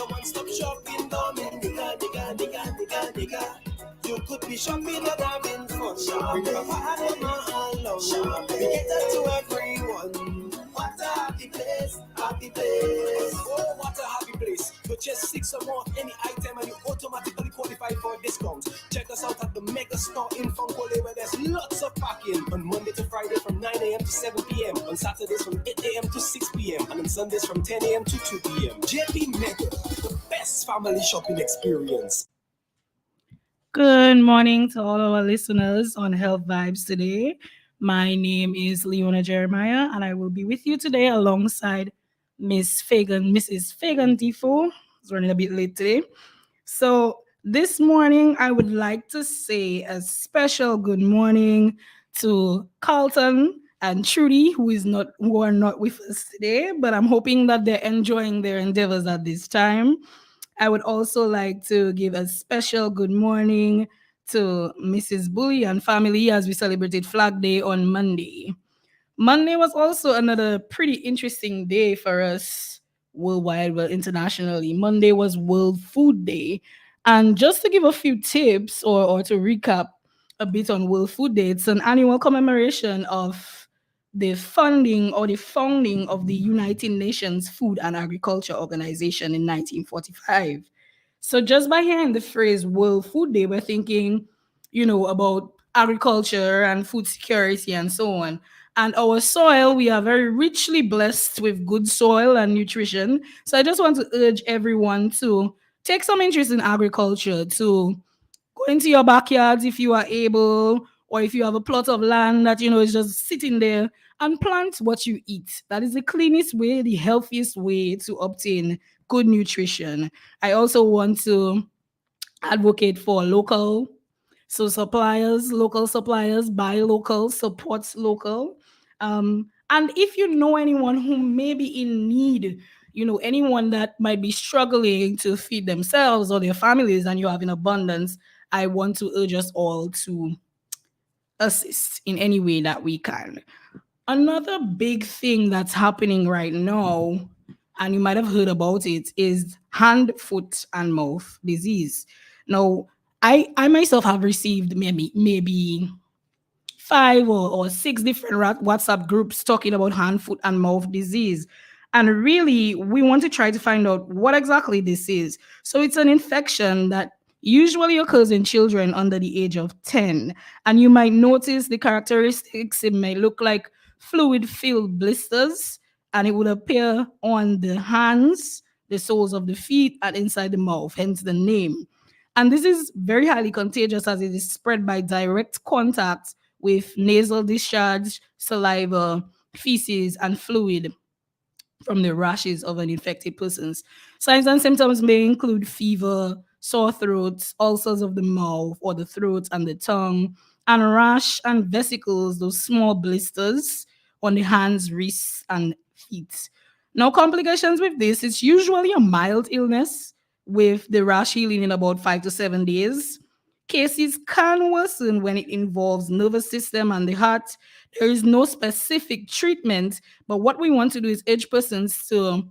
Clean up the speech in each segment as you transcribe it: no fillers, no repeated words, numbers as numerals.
a one-stop shopping Dominica, nigga. You could be shopping at having fun. Bring your partner along. We get that to everyone. What a happy place, happy place. Oh, what a happy place. Purchase 6 or more of any item and you automatically qualify for a discount. Check us out at the Mega Store in Funkole where there's lots of parking. On Monday to Friday from 9 a.m. to 7 p.m. On Saturdays from 8 a.m. to 6 p.m. And on Sundays from 10 a.m. to 2 p.m. JP Mega, the best family shopping experience. Good morning to all our listeners on Health Vibes today. My name is Leona Jeremiah, and I will be with you today alongside Mrs. Fagan Defoe. It's running a bit late today. So this morning, I would like to say a special good morning to Carlton and Trudy, who are not with us today, but I'm hoping that they're enjoying their endeavors at this time. I would also like to give a special good morning to Mrs. Bully and family as we celebrated Flag Day on Monday. Monday was also another pretty interesting day for us worldwide, well, internationally. Monday was World Food Day. And just to give a few tips or to recap a bit on World Food Day, it's an annual commemoration of the funding or the founding of the United Nations Food and Agriculture Organization in 1945. So just by hearing the phrase World Food Day, we're thinking, about agriculture and food security and so on. And our soil, we are very richly blessed with good soil and nutrition. So I just want to urge everyone to take some interest in agriculture, to go into your backyards if you are able, or if you have a plot of land that is just sitting there, and plant what you eat. That is the cleanest way, the healthiest way to obtain good nutrition. I also want to advocate for local suppliers, buy local, support local. And if you know anyone who may be in need, anyone that might be struggling to feed themselves or their families, and you have in abundance, I want to urge us all to assist in any way that we can. Another big thing that's happening right now, and you might have heard about it, is hand, foot, and mouth disease. Now, I myself have received maybe 5 or 6 different WhatsApp groups talking about hand, foot, and mouth disease. And really, we want to try to find out what exactly this is. So it's an infection that usually occurs in children under the age of 10. And you might notice the characteristics. It may look like fluid-filled blisters, and it would appear on the hands, the soles of the feet, and inside the mouth, hence the name. And this is very highly contagious as it is spread by direct contact with nasal discharge, saliva, feces, and fluid from the rashes of an infected person's. Signs and symptoms may include fever, sore throats, ulcers of the mouth or the throat and the tongue, and rash and vesicles, those small blisters on the hands, wrists, and feet. Now, complications with this, it's usually a mild illness with the rash healing in about 5 to 7 days. Cases can worsen when it involves nervous system and the heart. There is no specific treatment, but what we want to do is urge persons to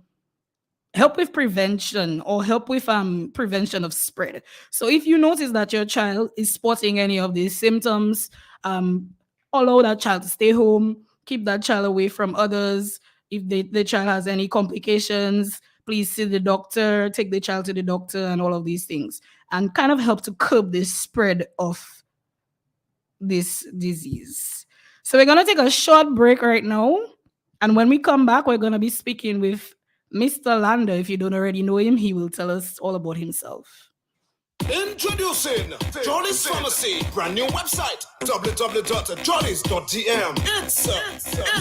help with prevention or help with prevention of spread. So if you notice that your child is sporting any of these symptoms, allow that child to stay home, keep that child away from others. If the child has any complications, please see the doctor, take the child to the doctor, and all of these things, and kind of help to curb the spread of this disease. So we're going to take a short break right now. And when we come back, we're going to be speaking with Mr. Lander. If you don't already know him, he will tell us all about himself. Introducing Jolly's Pharmacy, brand new website, www.jollies.dm. It's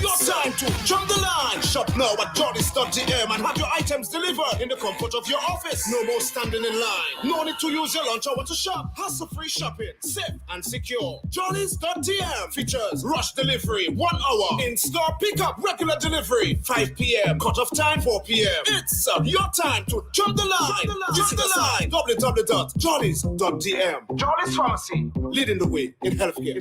your time to jump the line. Shop now at jollies.dm and have your items delivered in the comfort of your office. No more standing in line. No need to use your lunch hour to shop. Hassle-free shopping, safe and secure. Jollies.dm features rush delivery, 1 hour. In-store pickup, regular delivery, 5 p.m. Cut-off time, 4 p.m. It's your time to jump the line. Visit us at www.jollies.dm. Jollies Pharmacy, leading the way in healthcare.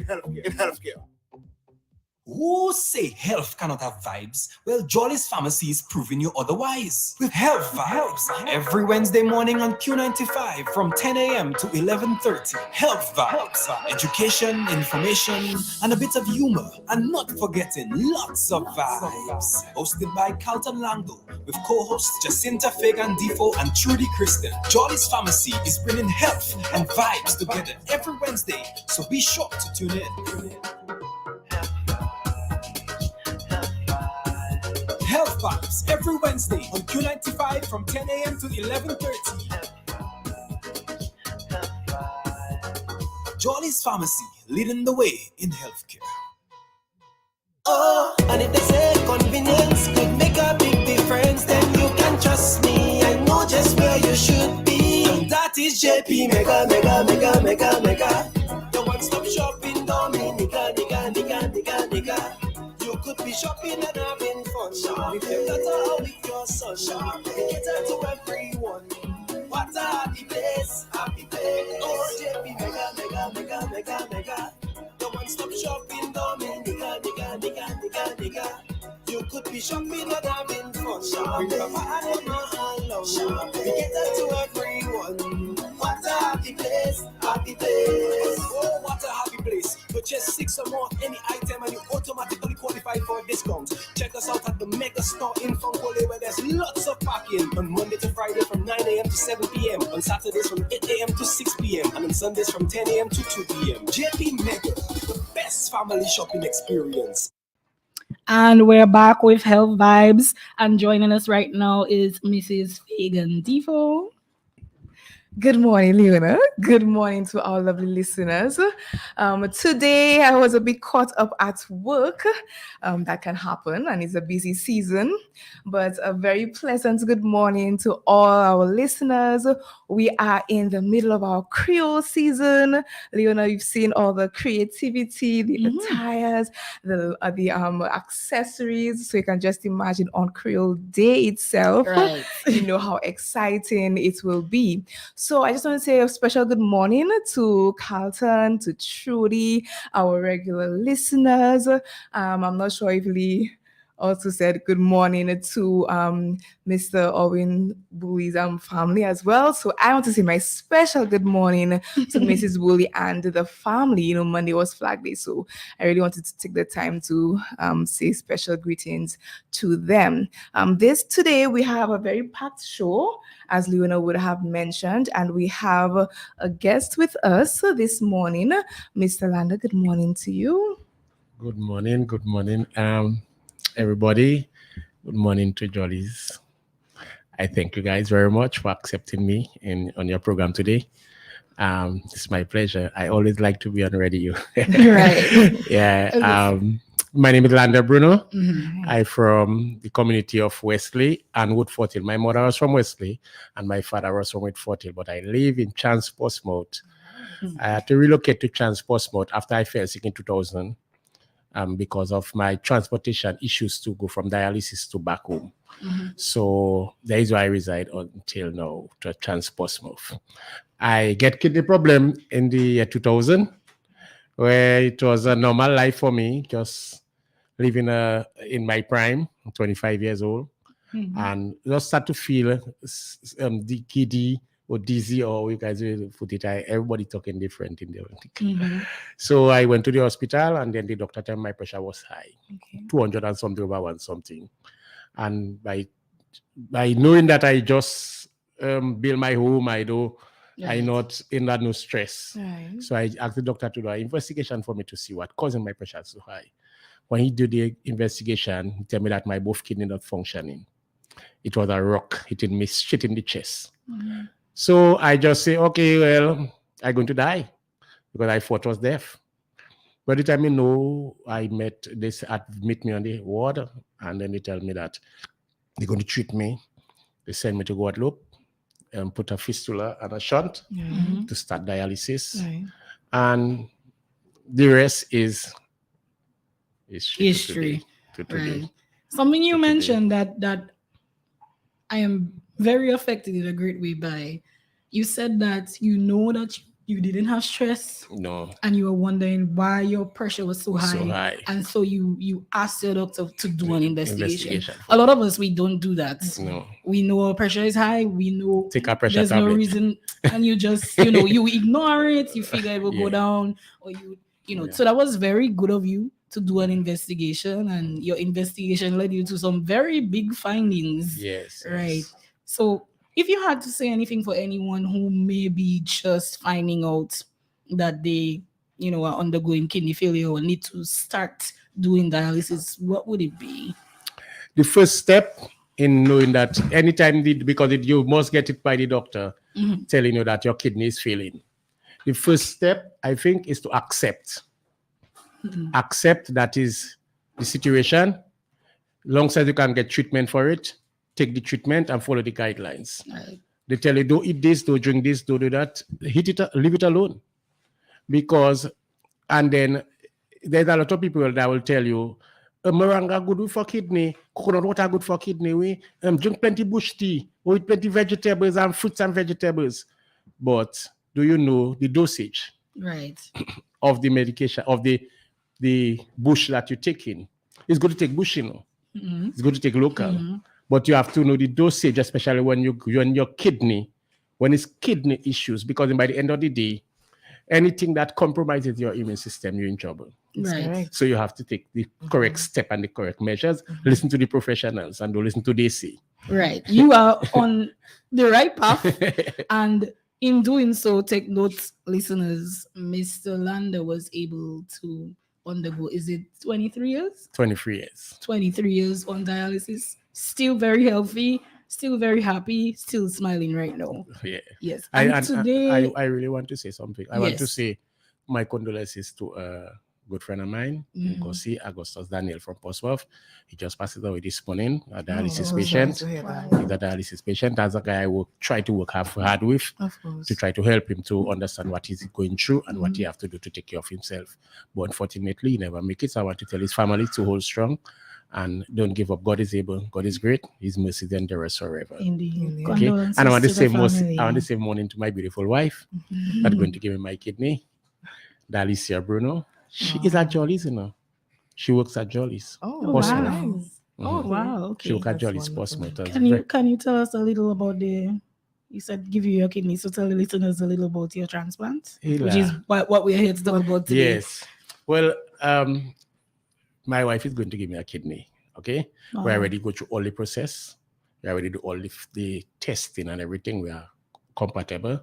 Who say health cannot have vibes? Well, Jolly's Pharmacy is proving you otherwise. With Health Vibes, every Wednesday morning on Q95 from 10 a.m. to 11:30. Health Vibes, education, information, and a bit of humor. And not forgetting lots of vibes. Hosted by Carlton Lango, with co-hosts Jacinta Fagan Defo and Trudy Kristen. Jolly's Pharmacy is bringing health and vibes together every Wednesday, so be sure to tune in. Health Vibes every Wednesday on Q95 from 10 a.m. to 11:30. Jolly's Pharmacy, leading the way in healthcare. Oh, and if they say convenience could make a big difference, then you can trust me. I know just where you should be. And that is JP Mega, Mega, Mega, Mega, Mega. The one-stop shopping, Dominica, nigga, nigga, nigga, nigga. You could be shopping and having fun. With your daughter or with your son. We cater to everyone. What a happy place, happy place. Oh, JP Mega, Mega, Mega, Mega, Mega. The one-stop shopping, Dominica, nigga, nigga, nigga, nigga. You could be shopping and having fun. With your papa and alone. We cater to everyone. What a happy place, happy place. Oh, what a happy place. Purchase 6 or more any item and you automatically qualify for a discount. Check us out at the Mega Store in Funkole, where there's lots of parking on Monday to Friday from 9 a.m. to 7 p.m. On Saturdays from 8 a.m. to 6 p.m. and on Sundays from 10 a.m. to 2 p.m. JP Mega, the best family shopping experience. And we're back with Health Vibes. And joining us right now is Mrs. Fagan Defo. Good morning, Leona. Good morning to our lovely listeners. Today, I was a bit caught up at work. That can happen, and it's a busy season. But a very pleasant good morning to all our listeners. We are in the middle of our Creole season. Leona, you've seen all the creativity, the attires, the accessories. So you can just imagine on Creole Day itself, Right. you know how exciting it will be. So I just want to say a special good morning to Carlton, to Trudy, our regular listeners. I'm not sure if Lee also said good morning to Mr. Owen Bully's family as well. So I want to say my special good morning to Mrs. Bully and the family. You know, Monday was Flag Day, so I really wanted to take the time to say special greetings to them. Today we have a very packed show, as Leona would have mentioned, and we have a guest with us this morning. Mr. Landa, good morning to you. Good morning, everybody. Good morning to Jollies. I thank you guys very much for accepting me on your program today. It's my pleasure. I always like to be on radio. Right. Yeah. My name is Landa Bruno. I'm from the community of Wesley and Wood Fort Hill. My mother was from Wesley and my father was from Wood Fort Hill, but I live in Trans-Portsmouth. I had to relocate to Trans-Portsmouth after I fell sick in 2000 because of my transportation issues to go from dialysis to back home. So that is where I reside until now, to Trans-Portsmouth. I get kidney problem in the year 2000, where it was a normal life for me, just living in my prime, 25 years old, and just start to feel the giddy or dizzy, or you guys will put it, everybody talking different in there. So I went to the hospital, and then the doctor told me my pressure was high, 200 and something over 1 something. And by knowing that I just build my home, I'm not in that no stress. Right. So I asked the doctor to do an investigation for me to see what causing my pressure so high. When he did the investigation, he told me that my both kidney not functioning. It was a rock hitting me straight in the chest. So I just say, okay, well, I'm going to die because I thought I was deaf. By the time they admit me on the ward, and then they tell me that they're going to treat me. They send me to Guadeloupe and put a fistula and a shunt to start dialysis. Right. And the rest is History. To today. Right. Something you mentioned that I am very affected in a great way by. You said that you know that you didn't have stress, No, and you were wondering why your pressure was so high, so high. and so you asked your doctor to do an investigation. Investigation. A lot of us, we don't do that. No, We know our pressure is high, we know take a pressure there's no tablet. reason, and you just you ignore it, you figure it will go Yeah. down, or Yeah. so that was very good of you to do an investigation, and your investigation led you to some very big findings. Yes. Right. yes. So if you had to say anything for anyone who may be just finding out that they, are undergoing kidney failure or need to start doing dialysis, what would it be? The first step in knowing that anytime, you must get it by the doctor Mhm. telling you that your kidney is failing. The first step, I think, is to accept. Mhm. Accept that is the situation. Long as you can get treatment for it, take the treatment and follow the guidelines. Right. They tell you, don't eat this, don't drink this, don't do that. Leave it alone. And then there's a lot of people that will tell you, Moranga good for kidney, coconut water good for kidney, we drink plenty bush tea, or eat plenty vegetables and fruits and vegetables. But do you know the dosage Right. of the medication, of the bush that you're taking? It's good to take bush, Mhm. It's good to take local. Mhm. But you have to know the dosage, especially when your kidney, when it's kidney issues, because by the end of the day, anything that compromises your immune system, you're in trouble. That's Right. correct. So you have to take the correct step and the correct measures. Listen to the professionals and don't listen to DC. Right. You are on the right path. And in doing so, take notes, listeners. Mr. Lander was able to undergo, is it 23 years? 23 years. 23 years on dialysis. Still very healthy, still very happy, still smiling right now. Yeah. Yes. I And today, I really want to say something. I want to Yes. say my condolences to a good friend of mine, Ngozi Augustus Daniel from Portsmouth. He just passed away this morning, a dialysis patient. He's a dialysis patient. That's a guy I will try to work hard with Of course. to try to help him to understand what he's going through and what he have to do to take care of himself. But unfortunately, he never make it. So I want to tell his family to hold strong and don't give up. God is able. God is great. His mercy endures forever. indeed. Okay. Condolences And I want to the say family. I want to say morning to my beautiful wife that's going to give me my kidney, Dalicia Bruno. She is at Jolly's, She works at Jolly's. Oh, Portsmouth. wow. Mhm. Oh, Wow. She Okay. works at That's Jolly's wonderful. Portsmouth. Can you tell us a little about you said give you your kidney, so tell the listeners a little about your transplant, which is what we're here to talk about today. Yes. Well, my wife is going to give me a kidney. Okay. We Wow. already go through all the process. We already do all the testing and everything. We are compatible.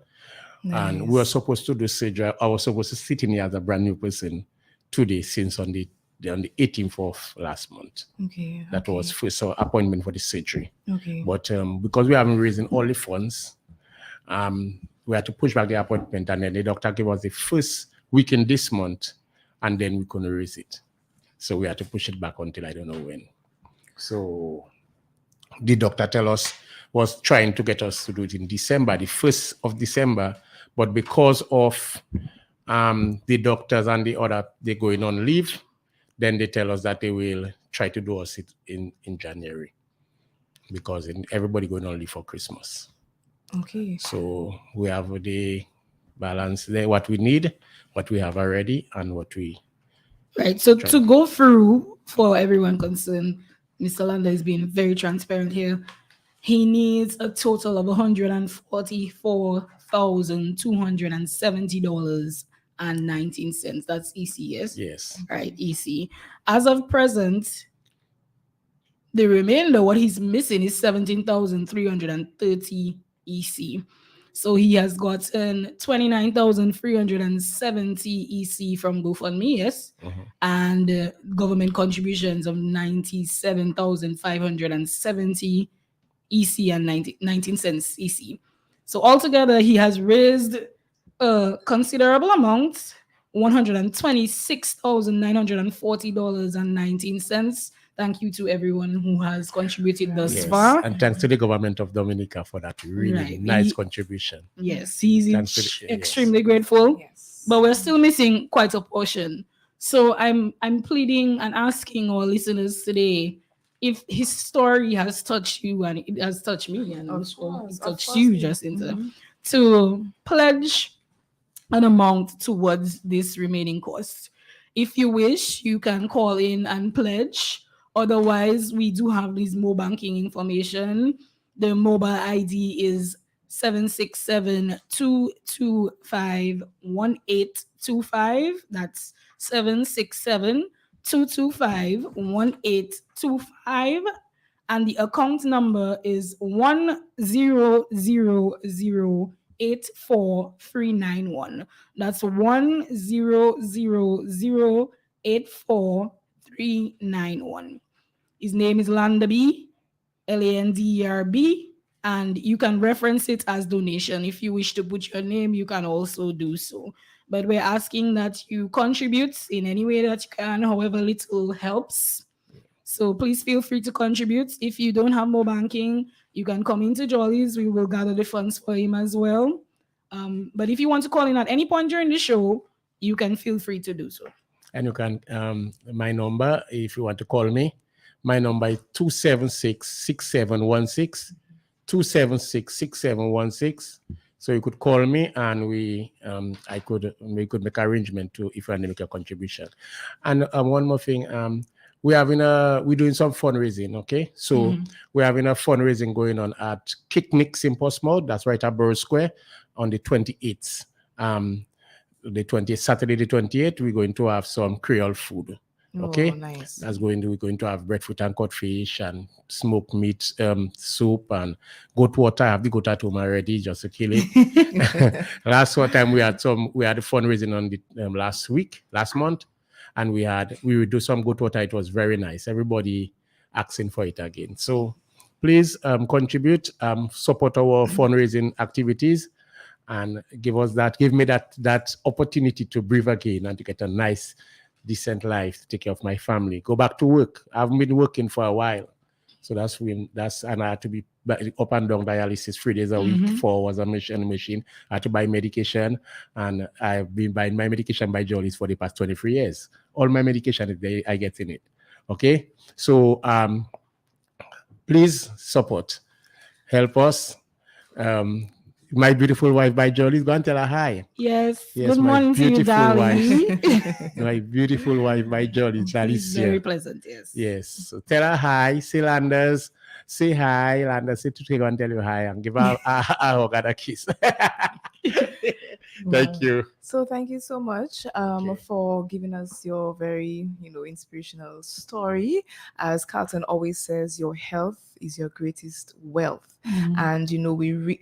And we were supposed to do surgery. I was supposed to sit in here as a brand new person today, since on the 18th of last month. Okay. That was first appointment for the surgery. Okay. But because we haven't raised all the funds, we had to push back the appointment, and then the doctor gave us the first weekend this month, and then we couldn't raise it. So we had to push it back until I don't know when. So the doctor was trying to get us to do it in December, the 1st of December, but because of the doctors and they're going on leave, then they tell us that they will try to do us it in January, because everybody going on leave for Christmas. Okay. So we have the balance there, what we need, what we have already, and what we... Right. So to go through, for everyone concerned, Mr. Lander is being very transparent here. He needs a total of $144,270.19. That's EC, yes? Yes. Right, EC. As of present, the remainder, what he's missing, is 17,330 EC. So he has gotten 29,370 EC from GoFundMe, yes, and government contributions of 97,570 EC and 19 cents EC. So altogether, he has raised a considerable amount, $126,940.19. Thank you to everyone who has contributed thus far. And thanks to the government of Dominica for that really nice contribution. Yes, he's Yes. extremely grateful. Yes. But we're still missing quite a portion. So I'm pleading and asking our listeners today, if his story has touched you, and it has touched me, and I'm sure it touched you, Jacinta, to pledge an amount towards this remaining cost. If you wish, you can call in and pledge. Otherwise, we do have this mobile banking information. The mobile ID is 767-225-1825. That's 767-225-1825. And the account number is 100084391. That's 100084391. His name is Landerby, Landerb, and you can reference it as donation. If you wish to put your name, you can also do so. But we're asking that you contribute in any way that you can, however little helps. So please feel free to contribute. If you don't have more banking, you can come into Jolly's. We will gather the funds for him as well. But if you want to call in at any point during the show, you can feel free to do so. And you can, my number, if you want to call me, my number is 276-6716, 276-6716. So you could call me and we could make arrangement to if you want to make a contribution. And one more thing, we're doing some fundraising, okay? So we're having a fundraising going on at Kicknicks in Portsmouth. That's right at Borough Square on the 28th. Saturday the 28th, we're going to have some Creole food. Okay, nice. We're going to have breadfruit and cod fish and smoked meat soup and goat water. I have the goat at home already just to kill it. Last time we had the fundraising on the last month, and we would do some goat water. It was very nice. Everybody asking for it again. So please contribute, support our fundraising activities, and give me that opportunity to breathe again and to get a nice, decent life, to take care of my family, go back to work. I haven't been working for a while. So and I had to be up and down dialysis 3 days a week. 4 hours on the machine. I had to buy medication, and I've been buying my medication by Jolly's for the past 23 years. All my medication, I get in it. Okay? So please support. Help us. My beautiful wife by Jolly's, go and tell her hi. Yes. Good morning to you, darling. My beautiful wife by Jolly's, Alicia. Very pleasant, yes. Yes. So tell her hi. Say Landers. Say hi. Landers, say to go and tell you hi and give her a hug and a kiss. Thank you. So thank you so much for giving us your very, inspirational story. As Carlton always says, your health is your greatest wealth. And,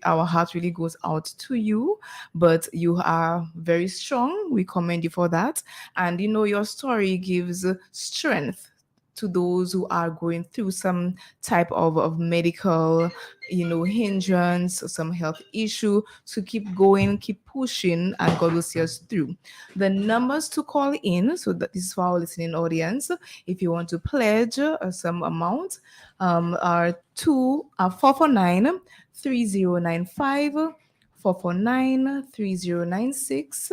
our heart really goes out to you, but you are very strong. We commend you for that. And, your story gives strength to those who are going through some type of medical, hindrance or some health issue, to keep going, keep pushing, and God will see us through. The numbers to call in, so that this is for our listening audience, if you want to pledge some amount, are 449-3095, 449-3096,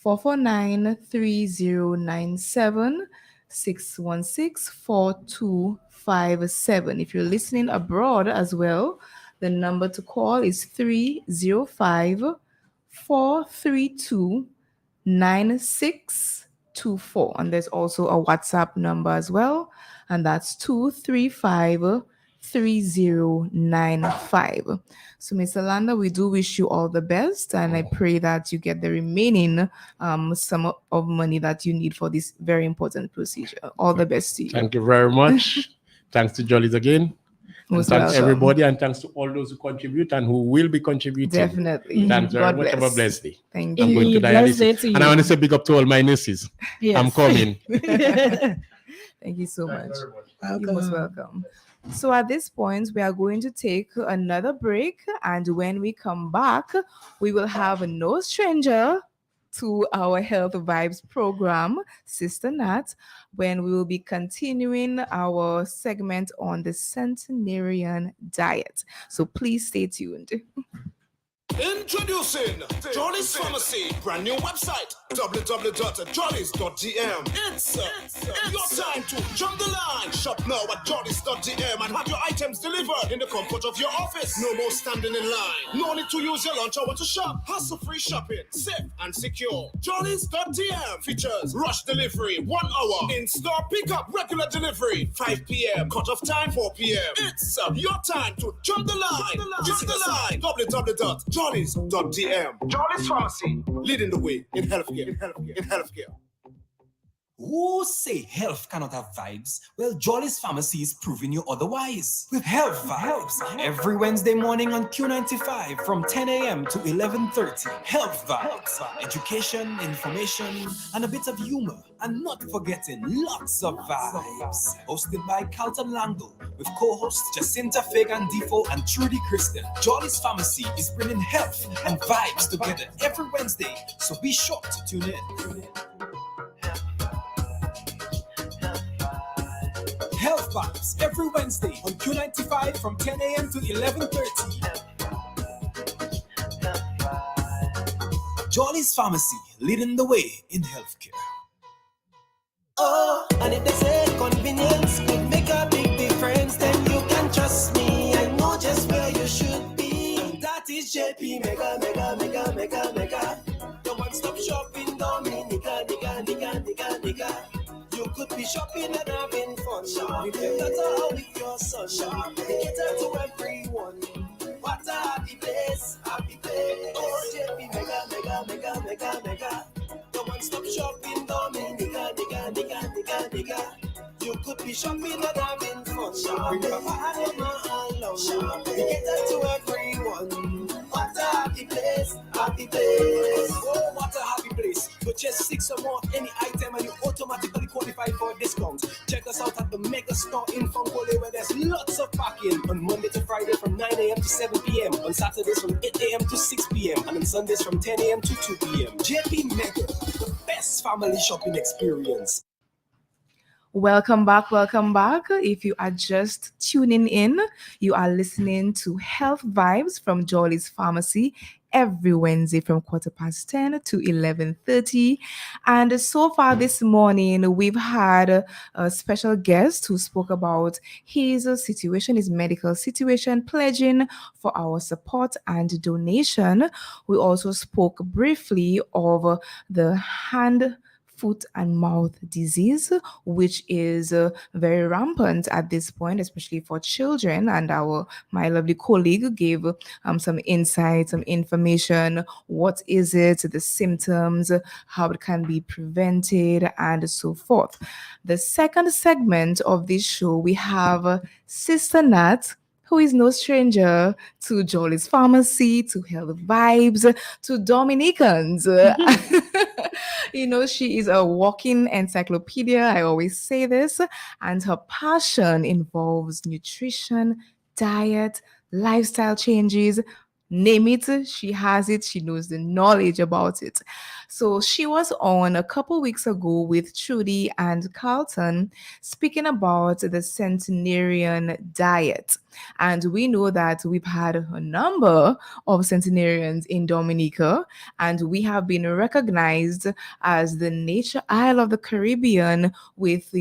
449-3097, 616-4257. If you're listening abroad as well, the number to call is 305-432-9624. And there's also a WhatsApp number as well, and that's 235-3095. So, Mr. Landa, we do wish you all the best, and I pray that you get the remaining sum of money that you need for this very important procedure. All the best to you. Thank you very much. Thanks to Jolly's again. Thanks to everybody, and thanks to all those who contribute and who will be contributing. Definitely. Thanks very God much. bless. Have a blessed day. Thank I'm you. going to Blessed day dialysis. to you. And I want to say big up to all my nurses. Yes. I'm coming. Thank you so much. Welcome. You're most welcome. So at this point, we are going to take another break. And when we come back, we will have no stranger to our Health Vibes program, Sister Nat, when we will be continuing our segment on the centenarian diet. So please stay tuned. Introducing Jolly's Pharmacy, brand new website www.jollies.dm. It's your time to jump the line. Shop now at jollies.dm and have your items delivered in the comfort of your office. No more standing in line. No need to use your lunch hour to shop. Hassle-free shopping, safe and secure. Jollies.dm features rush delivery, 1 hour. In-store pickup, regular delivery, 5 p.m. Cut-off time, 4 p.m. It's your time to jump the line. Visit the site www.jollies.dm. Jollies Pharmacy, leading the way in healthcare. Who say health cannot have vibes? Well, Jolly's Pharmacy is proving you otherwise. With Health Vibes, every Wednesday morning on Q95 from 10 a.m. to 11:30. Health Vibes, education, information, and a bit of humor. And not forgetting lots of vibes. Hosted by Carlton Lango, with co-hosts Jacinta Fagan Defo and Trudy Kristen. Jolly's Pharmacy is bringing health and vibes together every Wednesday, so be sure to tune in. Health Vibes every Wednesday on Q95 from 10 a.m. to 11:30. Jolly's Pharmacy, leading the way in healthcare. Oh, and if they say convenience could make a big difference, then you can trust me. I know just where you should be. That is JP Mega. The one-stop shopping Dominica, nigga. You could be shopping and having fun. With your daughter or with your son. We cater to everyone. What a happy place. Oh, JP Mega. The one-stop shopping Dominica, nigga. You could be shopping and having fun. With your papa and mama along. We cater to everyone. What a happy place. Oh, what a happy place. Purchase 6 or more any item and you automatically qualify for a discount. Check us out at the Mega Store in Funkole, where there's lots of parking on Monday to Friday from 9 a.m. to 7 p.m. On Saturdays from 8 a.m. to 6 p.m. and on Sundays from 10 a.m. to 2 p.m. JP Mega, the best family shopping experience. Welcome back. If you are just tuning in, you are listening to Health Vibes from Jolly's Pharmacy every Wednesday from 10:15 to 11:30. And so far this morning, we've had a special guest who spoke about his situation, his medical situation, pledging for our support and donation. We also spoke briefly of the foot and mouth disease, which is very rampant at this point, especially for children. And my lovely colleague gave some insight, some information. What is it? The symptoms, how it can be prevented, and so forth. The second segment of this show, we have Sister Nat, who is no stranger to Jolly's Pharmacy, to Health Vibes, to Dominicans. She is a walking encyclopedia. I always say this. And her passion involves nutrition, diet, lifestyle changes. Name it, she has it. She knows the knowledge about it. So she was on a couple weeks ago with Trudy and Carlton speaking about the centenarian diet. And we know that we've had a number of centenarians in Dominica, and we have been recognized as the nature isle of the Caribbean with,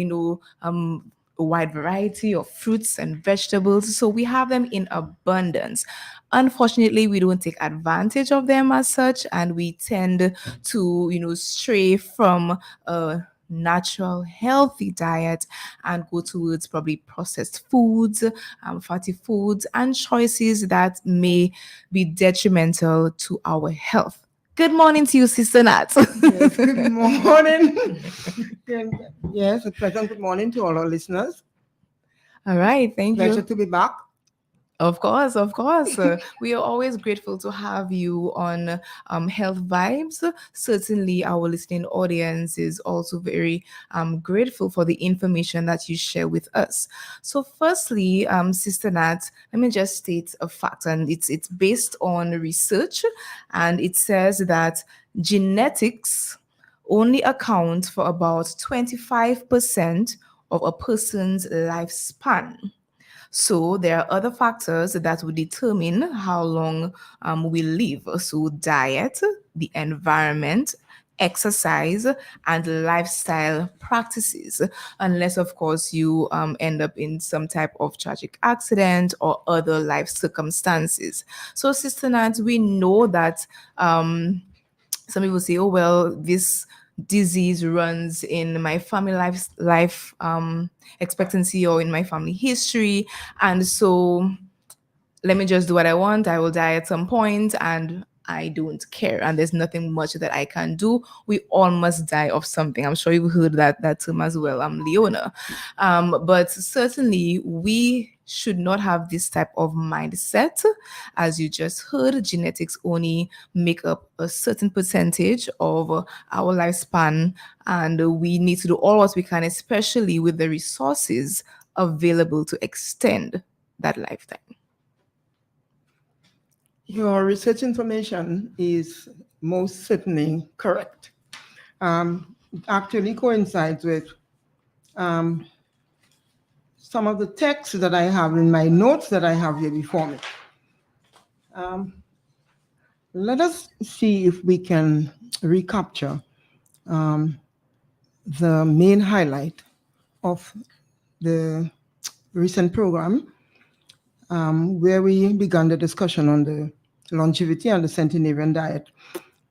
a wide variety of fruits and vegetables. So we have them in abundance. Unfortunately, we don't take advantage of them as such, and we tend to, stray from a natural, healthy diet and go towards probably processed foods, fatty foods, and choices that may be detrimental to our health. Good morning to you, Sister Nat. Yes, good morning. Yes, a pleasant good morning to all our listeners. All right, thank you. Pleasure to be back. Of course. We are always grateful to have you on Health Vibes. Certainly, our listening audience is also very grateful for the information that you share with us. So, firstly, Sister Nat, let me just state a fact, and it's based on research, and it says that genetics only account for about 25% of a person's lifespan. So there are other factors that will determine how long we live. So diet, the environment, exercise, and lifestyle practices, unless of course you end up in some type of tragic accident or other life circumstances. So Sister Nat, we know that some people say, oh well, this disease runs in my family life expectancy or in my family history, and so let me just do what I want. I will die at some point and I don't care. And there's nothing much that I can do. We all must die of something. I'm sure you've heard that term as well. I'm Leona. But certainly we should not have this type of mindset. As you just heard, genetics only make up a certain percentage of our lifespan. And we need to do all what we can, especially with the resources available to extend that lifetime. Your research information is most certainly correct. Actually coincides with some of the texts that I have in my notes that I have here before me. Let us see if we can recapture the main highlight of the recent program, where we began the discussion on the longevity and the centenarian diet.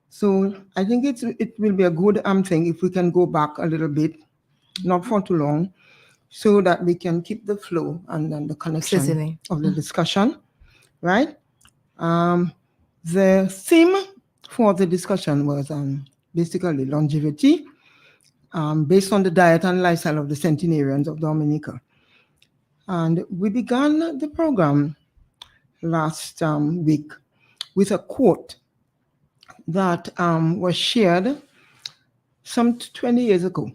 So I think it will be a good thing if we can go back a little bit, not for too long, so that we can keep the flow and then the connection Certainly. of the discussion, right? The theme for the discussion was basically longevity, based on the diet and lifestyle of the centenarians of Dominica. And we began the program last week with a quote that was shared some 20 years ago.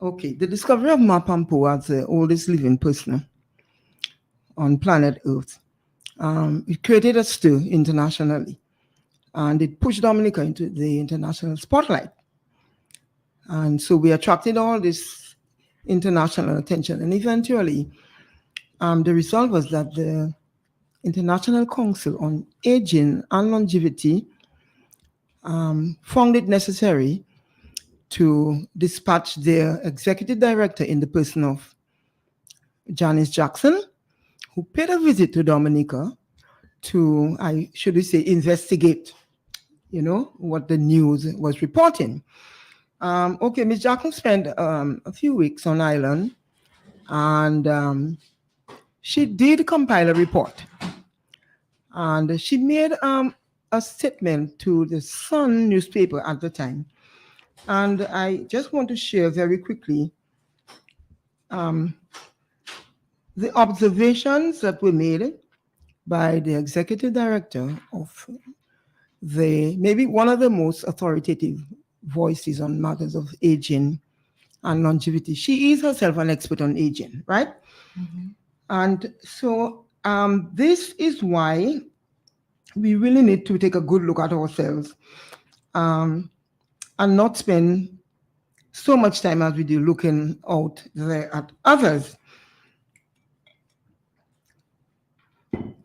Okay, the discovery of Mapampo as the oldest living person on planet Earth, it created a stir internationally, and it pushed Dominica into the international spotlight. And so we attracted all this international attention, and eventually the result was that the International Council on Aging and Longevity found it necessary to dispatch their executive director in the person of Janice Jackson, who paid a visit to Dominica to, should we say, investigate, what the news was reporting. Okay, Ms. Jackson spent a few weeks on island, and she did compile a report. And she made a statement to the Sun newspaper at the time. And I just want to share very quickly the observations that were made by the executive director of maybe one of the most authoritative voices on matters of aging and longevity. She is herself an expert on aging, right? Mm-hmm. And so this is why we really need to take a good look at ourselves and not spend so much time as we do looking out there at others.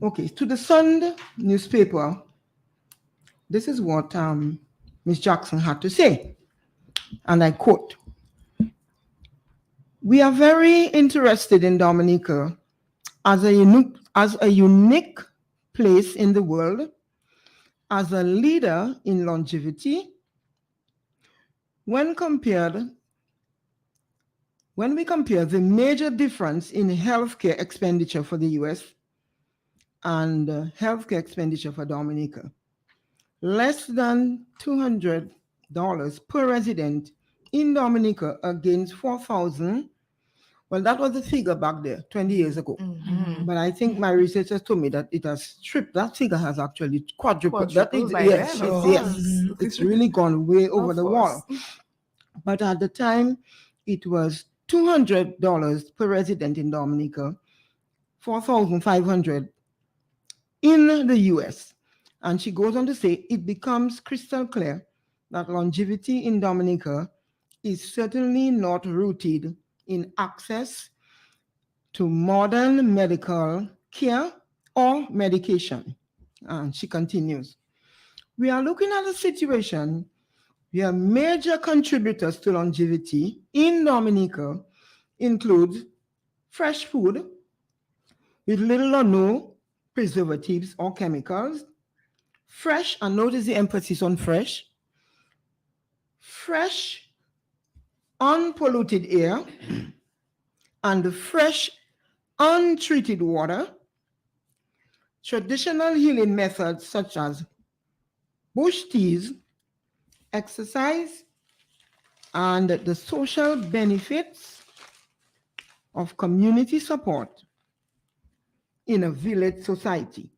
Okay, to the Sun newspaper, this is what Ms. Jackson had to say, and I quote, "We are very interested in Dominica as a unique place in the world, as a leader in longevity. When we compare the major difference in healthcare expenditure for the US and healthcare expenditure for Dominica, less than $200 per resident in Dominica against $4,000. Well, that was the figure back there 20 years ago. Mm-hmm. But I think my researchers told me that it has tripped. That figure has actually quadrupled. Yes, it's really gone way over the wall. But at the time, it was $200 per resident in Dominica, $4,500 in the US. And she goes on to say, it becomes crystal clear that longevity in Dominica is certainly not rooted in access to modern medical care or medication. And she continues, we are looking at a situation where major contributors to longevity in Dominica include fresh food with little or no preservatives or chemicals, fresh, and notice the emphasis on fresh, unpolluted air, and fresh, untreated water, traditional healing methods such as bush teas, exercise, and the social benefits of community support in a village society.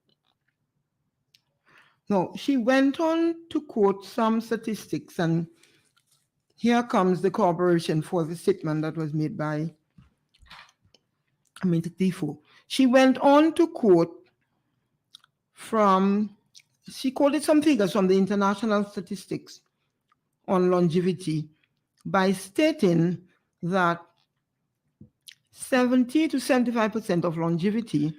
Now, she went on to quote some statistics, and here comes the corroboration for the statement that was made by Aminta Tifo. She went on to quote she quoted some figures from the international statistics on longevity by stating that 70 to 75% of longevity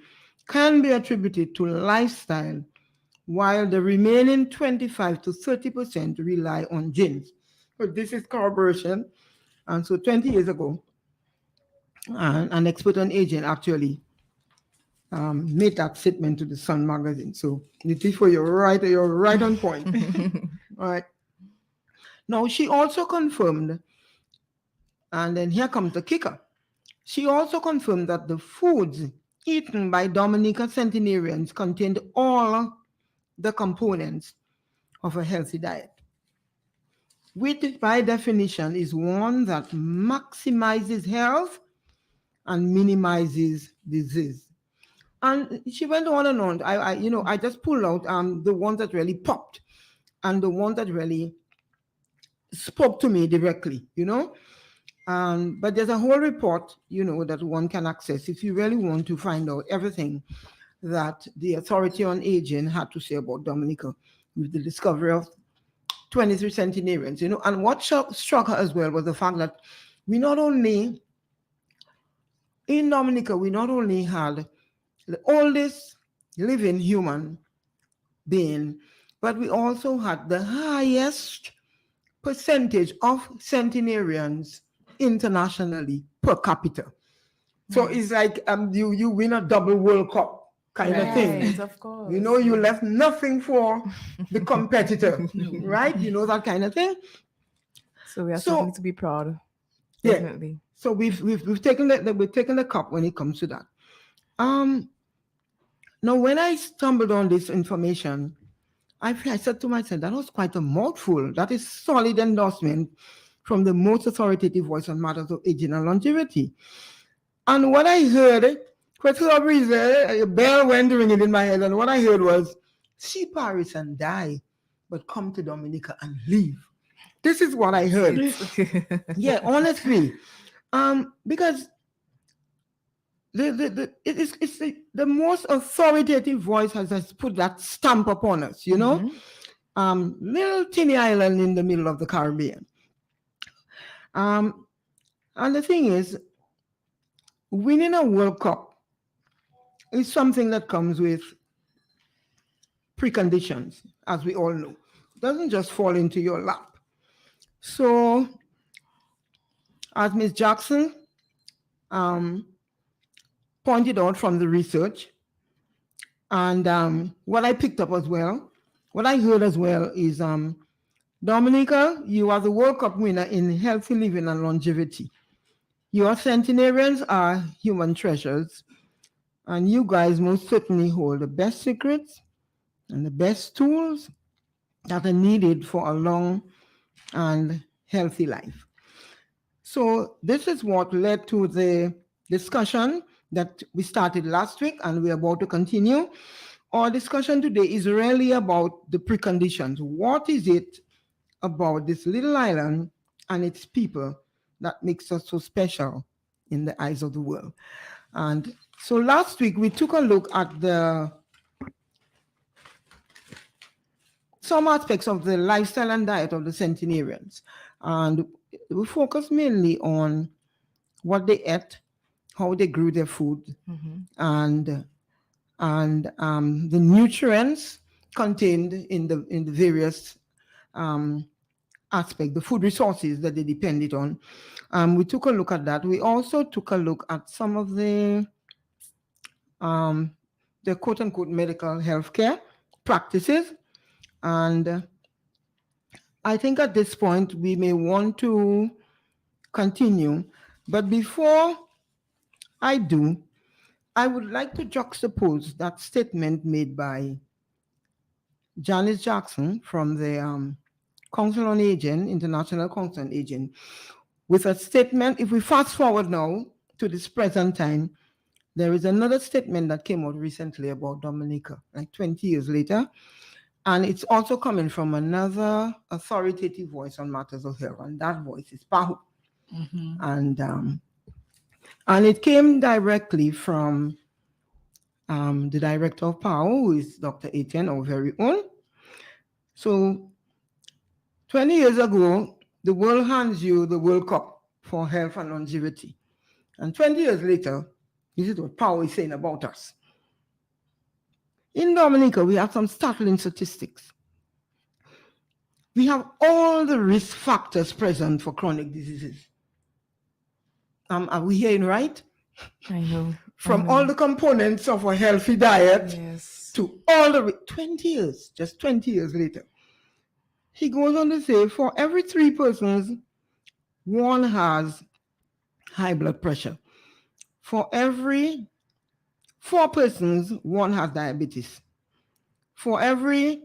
can be attributed to lifestyle, while the remaining 25 to 30% rely on genes. But this is corroboration. And so 20 years ago, an expert on aging actually made that statement to the Sun magazine. So Nitifo, you're right on point. All right. Now she also confirmed, and then here comes the kicker. She also confirmed that the foods eaten by Dominica centenarians contained all the components of a healthy diet, which by definition is one that maximizes health and minimizes disease. And she went on and on. I just pulled out the ones that really popped and the ones that really spoke to me directly, But there's a whole report, that one can access if you really want to find out everything that the Authority on Aging had to say about Dominica with the discovery of 23 centenarians, And what struck her as well was the fact that in Dominica, we not only had the oldest living human being, but we also had the highest percentage of centenarians internationally per capita. So it's like you win a double World Cup kind of thing. Of course. You left nothing for the competitor, right? That kind of thing. So we are something to be proud of. Yeah. Definitely. So we've taken the cup when it comes to that. Now, when I stumbled on this information, I said to myself, that was quite a mouthful. That is solid endorsement from the most authoritative voice on matters of aging and longevity. And what I heard, for some reason, a bell went ringing in my head, and what I heard was, see Paris and die, but come to Dominica and leave. This is what I heard. Yeah, honestly. Because it's the most authoritative voice has put that stamp upon us, little teeny island in the middle of the Caribbean. And the thing is, winning a World Cup is something that comes with preconditions, as we all know. It doesn't just fall into your lap. So, as Ms. Jackson pointed out from the research, and what I picked up as well, what I heard as well is, Dominica, you are the World Cup winner in healthy living and longevity. Your centenarians are human treasures, and you guys most certainly hold the best secrets and the best tools that are needed for a long and healthy life. So this is what led to the discussion that we started last week, and we're about to continue. Our discussion today is really about the preconditions. What is it about this little island and its people that makes us so special in the eyes of the world? And so last week we took a look at some aspects of the lifestyle and diet of the centenarians, and we focused mainly on what they ate how they grew their food, Mhm. and the nutrients contained in the various aspect, the food resources that they depended on. We took a look at that. We also took a look at some of the quote unquote medical healthcare practices. And I think at this point we may want to continue. But before I do, I would like to juxtapose that statement made by Janice Jackson from the Council on Aging, International Council on Aging, with a statement. If we fast forward now to this present time, there is another statement that came out recently about Dominica, like 20 years later. And it's also coming from another authoritative voice on matters of health, and that voice is PAHO. And it came directly from the director of PAHO, who is Dr. Etienne, our very own. So 20 years ago, the world hands you the World Cup for health and longevity. And 20 years later, this is what PAHO is saying about us. In Dominica, we have some startling statistics. We have all the risk factors present for chronic diseases. Are we hearing right? I know. From all the components of a healthy diet Yes. to all the 20 years, just 20 years later. He goes on to say, for every 3 persons, one has high blood pressure. For every 4 persons, one has diabetes. For every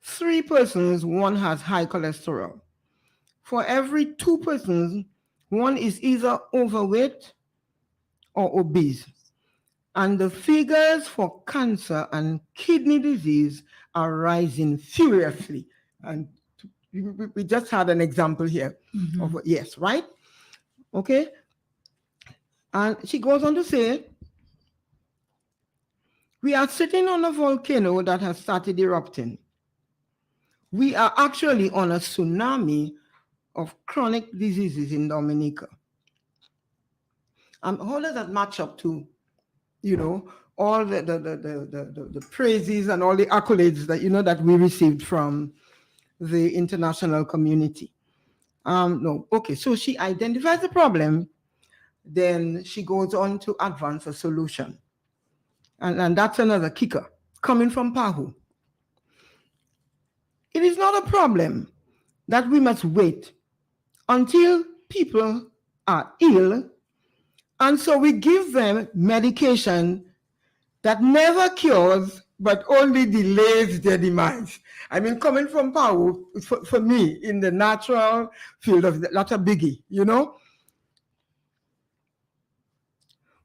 3 persons, one has high cholesterol. For every 2 persons, one is either overweight or obese. And the figures for cancer and kidney disease are rising furiously. And we just had an example here of yes, right? Okay. And she goes on to say, we are sitting on a volcano that has started erupting. We are actually on a tsunami of chronic diseases in Dominica. How does that match up to, all the praises and all the accolades that, that we received from the international community? No. Okay, so she identifies the problem, then she goes on to advance a solution. And that's another kicker coming from PAHO. It is not a problem that we must wait until people are ill, and so we give them medication that never cures but only delays their demise. I mean, coming from PAHO, for me, in the natural field of that's a biggie,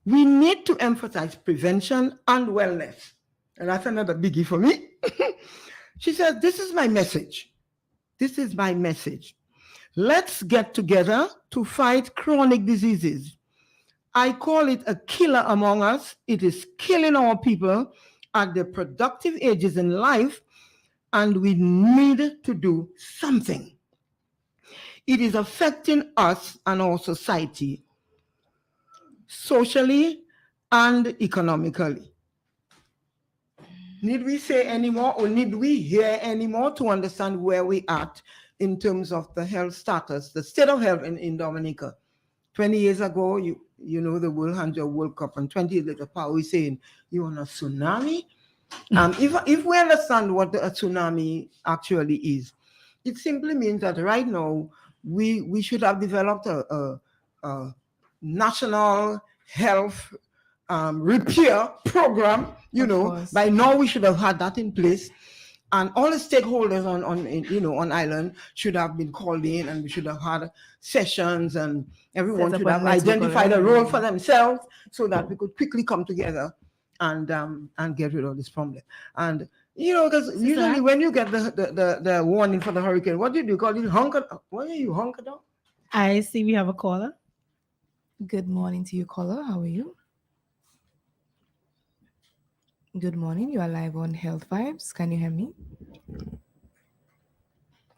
We need to emphasize prevention and wellness. And that's another biggie for me. She said, this is my message. This is my message. Let's get together to fight chronic diseases. I call it a killer among us. It is killing our people at the productive ages in life, and we need to do something. It is affecting us and our society, socially and economically. Need we say any more, or need we hear any more to understand where we at in terms of the health status, the state of health in Dominica? 20 years ago, the world hands you a World Cup, and 20 years later, PAHO is saying you're on a tsunami. If we understand what a tsunami actually is, it simply means that right now we should have developed a national health repair program. By now we should have had that in place, and all the stakeholders on island should have been called in, and we should have had sessions, and everyone should have identified a role for themselves so that we could quickly come together and get rid of this problem. And because usually when you get the warning for the hurricane, what do you call it? What are you hunkered down? I see we have a caller. Good morning to you, caller. How are you? Good morning. You are live on Health Vibes. Can you hear me?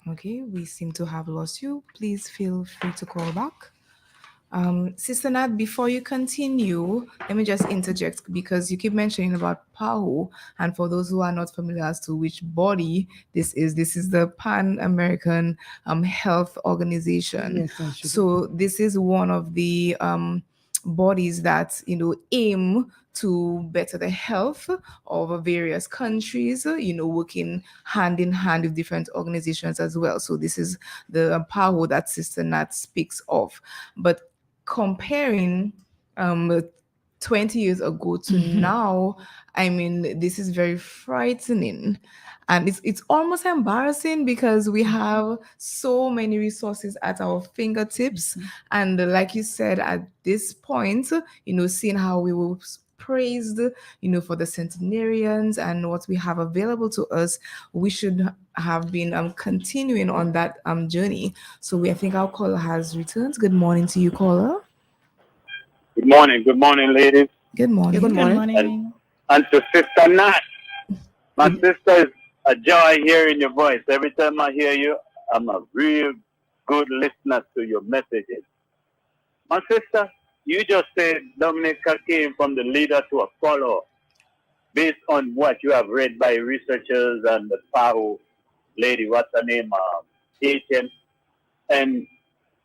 Okay, we seem to have lost you. Please feel free to call back. Sister Nat, before you continue, let me just interject because you keep mentioning about PAHO. And for those who are not familiar as to which body this is the Pan American Health Organization. Yes, I should. So this is one of the bodies that aim to better the health of various countries, working hand in hand with different organizations as well. So this is the PAHO that Sister Nat speaks of. But comparing 20 years ago to now, I mean, this is very frightening. And it's almost embarrassing because we have so many resources at our fingertips. And like you said, at this point, seeing how we were praised, for the centenarians and what we have available to us, we should have been continuing on that journey. So I think our caller has returned. Good morning to you, caller. Good morning, ladies. Good morning. Good morning. morning. And to Sister Nat, my sister is a joy hearing your voice. Every time I hear you, I'm a real good listener to your messages. My sister, you just said Dominica came from the leader to a follower based on what you have read by researchers and the PAHO lady, what's her name, Haitian. And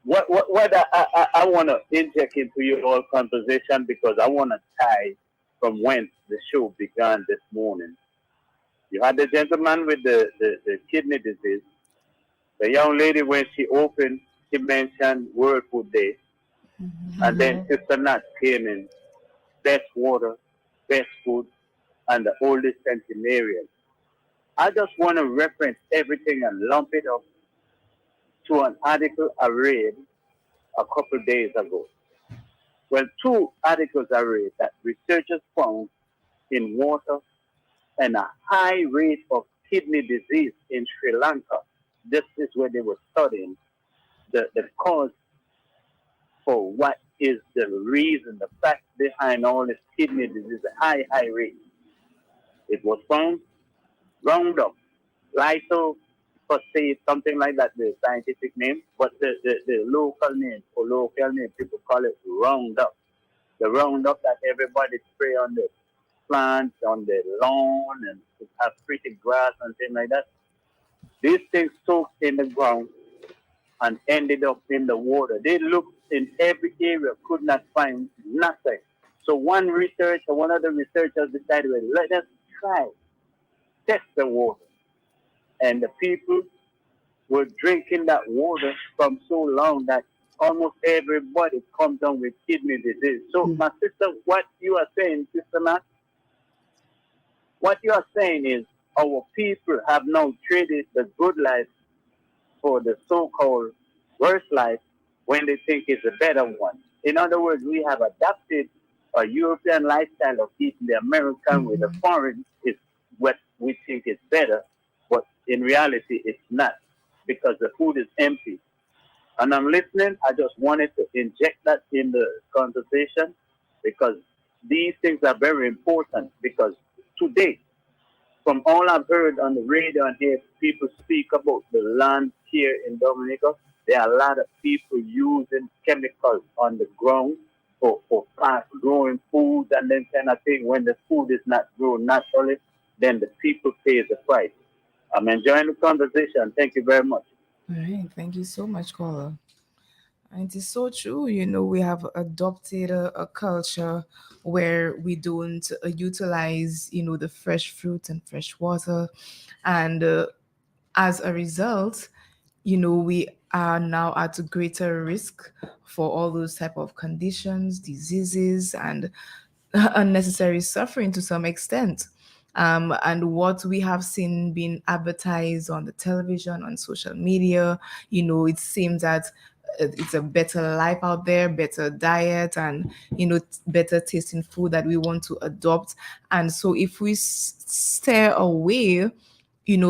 what I want to inject into your whole conversation because I want to tie from whence the show began this morning. You had the gentleman with the kidney disease. The young lady, when she opened, she mentioned World Food Day. And then Sister Nat came in, best water, best food, and the oldest centenarian. I just want to reference everything and lump it up to an article I read a couple days ago. Well, two articles I read that researchers found in water and a high rate of kidney disease in Sri Lanka. This is where they were studying the cause for what is the reason, the fact behind all this kidney disease, high rate. It was found Roundup, glyphosate, something like that, the scientific name, but the local name, people call it Roundup. The Roundup that everybody spray on the plants, on the lawn, and to have pretty grass and things like that. These things soaked in the ground and ended up in the water. They looked in every area, could not find nothing. So one of the researchers decided, well, let us try, test the water. And the people were drinking that water from so long that almost everybody comes down with kidney disease. So my sister, what you are saying, Sister Matt, what you are saying is our people have now traded the good life for the so-called worse life when they think it's a better one. In other words, we have adopted a European lifestyle of eating the American with the foreign is what we think is better, but in reality it's not because the food is empty. And I'm listening. I just wanted to inject that in the conversation because these things are very important because today, from all I've heard on the radio and hear people speak about the land here in Dominica, there are a lot of people using chemicals on the ground for fast growing food and then kind of thing. When the food is not grown naturally, then the people pay the price. I'm enjoying the conversation. Thank you very much. All right. Thank you so much, caller. And it is so true. We have adopted a culture where we don't utilize, the fresh fruit and fresh water. And as a result, we are now at a greater risk for all those type of conditions, diseases, and unnecessary suffering to some extent. And what we have seen being advertised on the television, on social media, it seems that it's a better life out there, better diet, and better tasting food that we want to adopt. And so if we stay away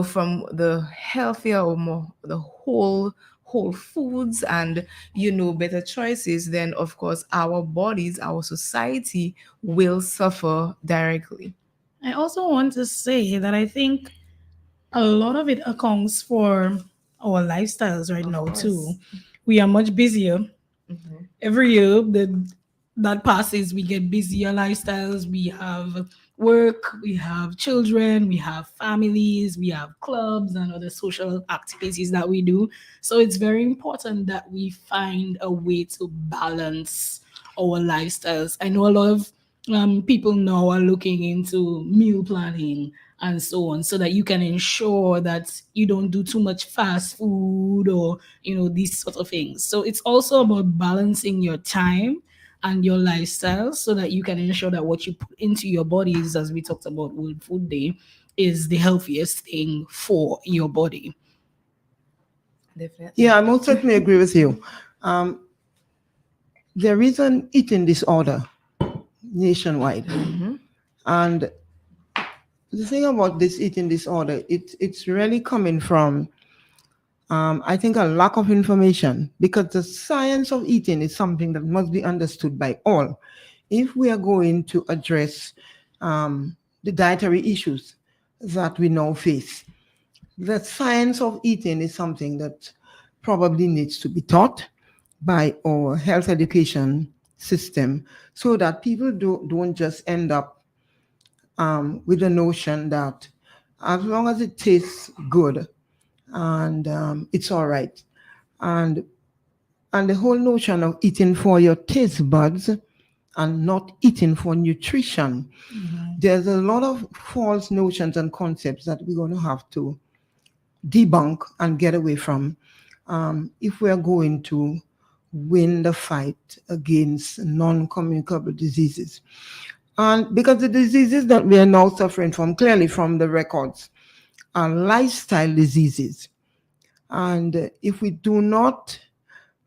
from the healthier or more the whole foods and better choices, then of course our bodies, our society will suffer directly. I also want to say that I think a lot of it accounts for our lifestyles right now too. We are much busier. every year that passes, we get busier lifestyles. We have work, we have children, we have families, we have clubs and other social activities that we do. So it's very important that we find a way to balance our lifestyles. I know a lot of people now are looking into meal planning and so on, so that you can ensure that you don't do too much fast food or these sort of things. So it's also about balancing your time and your lifestyle so that you can ensure that what you put into your bodies, as we talked about World Food Day, is the healthiest thing for your body. Definitely. Yeah, I most certainly agree with you. There is an eating disorder nationwide. And the thing about this eating disorder, it's really coming from, I think, a lack of information, because the science of eating is something that must be understood by all. If we are going to address the dietary issues that we now face, the science of eating is something that probably needs to be taught by our health education system, so that people don't just end up with the notion that as long as it tastes good and it's all right, and the whole notion of eating for your taste buds and not eating for nutrition. There's a lot of false notions and concepts that we're going to have to debunk and get away from if we're going to win the fight against non-communicable diseases. And because the diseases that we are now suffering from, clearly from the records, are lifestyle diseases. And if we do not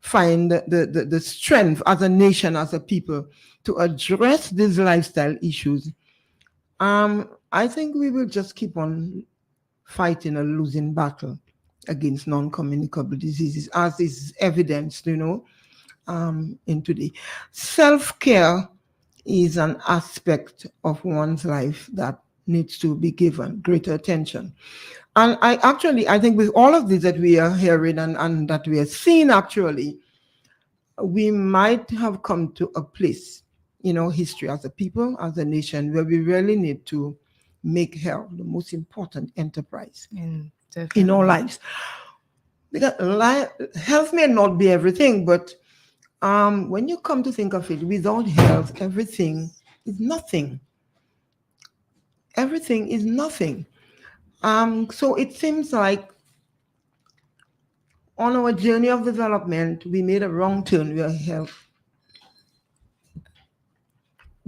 find the strength as a nation, as a people, to address these lifestyle issues, I think we will just keep on fighting a losing battle against non-communicable diseases, as is evidenced, in today. Self-care is an aspect of one's life that needs to be given greater attention. And I think with all of this that we are hearing and that we are seeing, actually, we might have come to a place, history as a people, as a nation, where we really need to make health the most important enterprise in our lives. Because health may not be everything, but when you come to think of it, without health, everything is nothing. Everything is nothing. So it seems like on our journey of development, we made a wrong turn. We are health.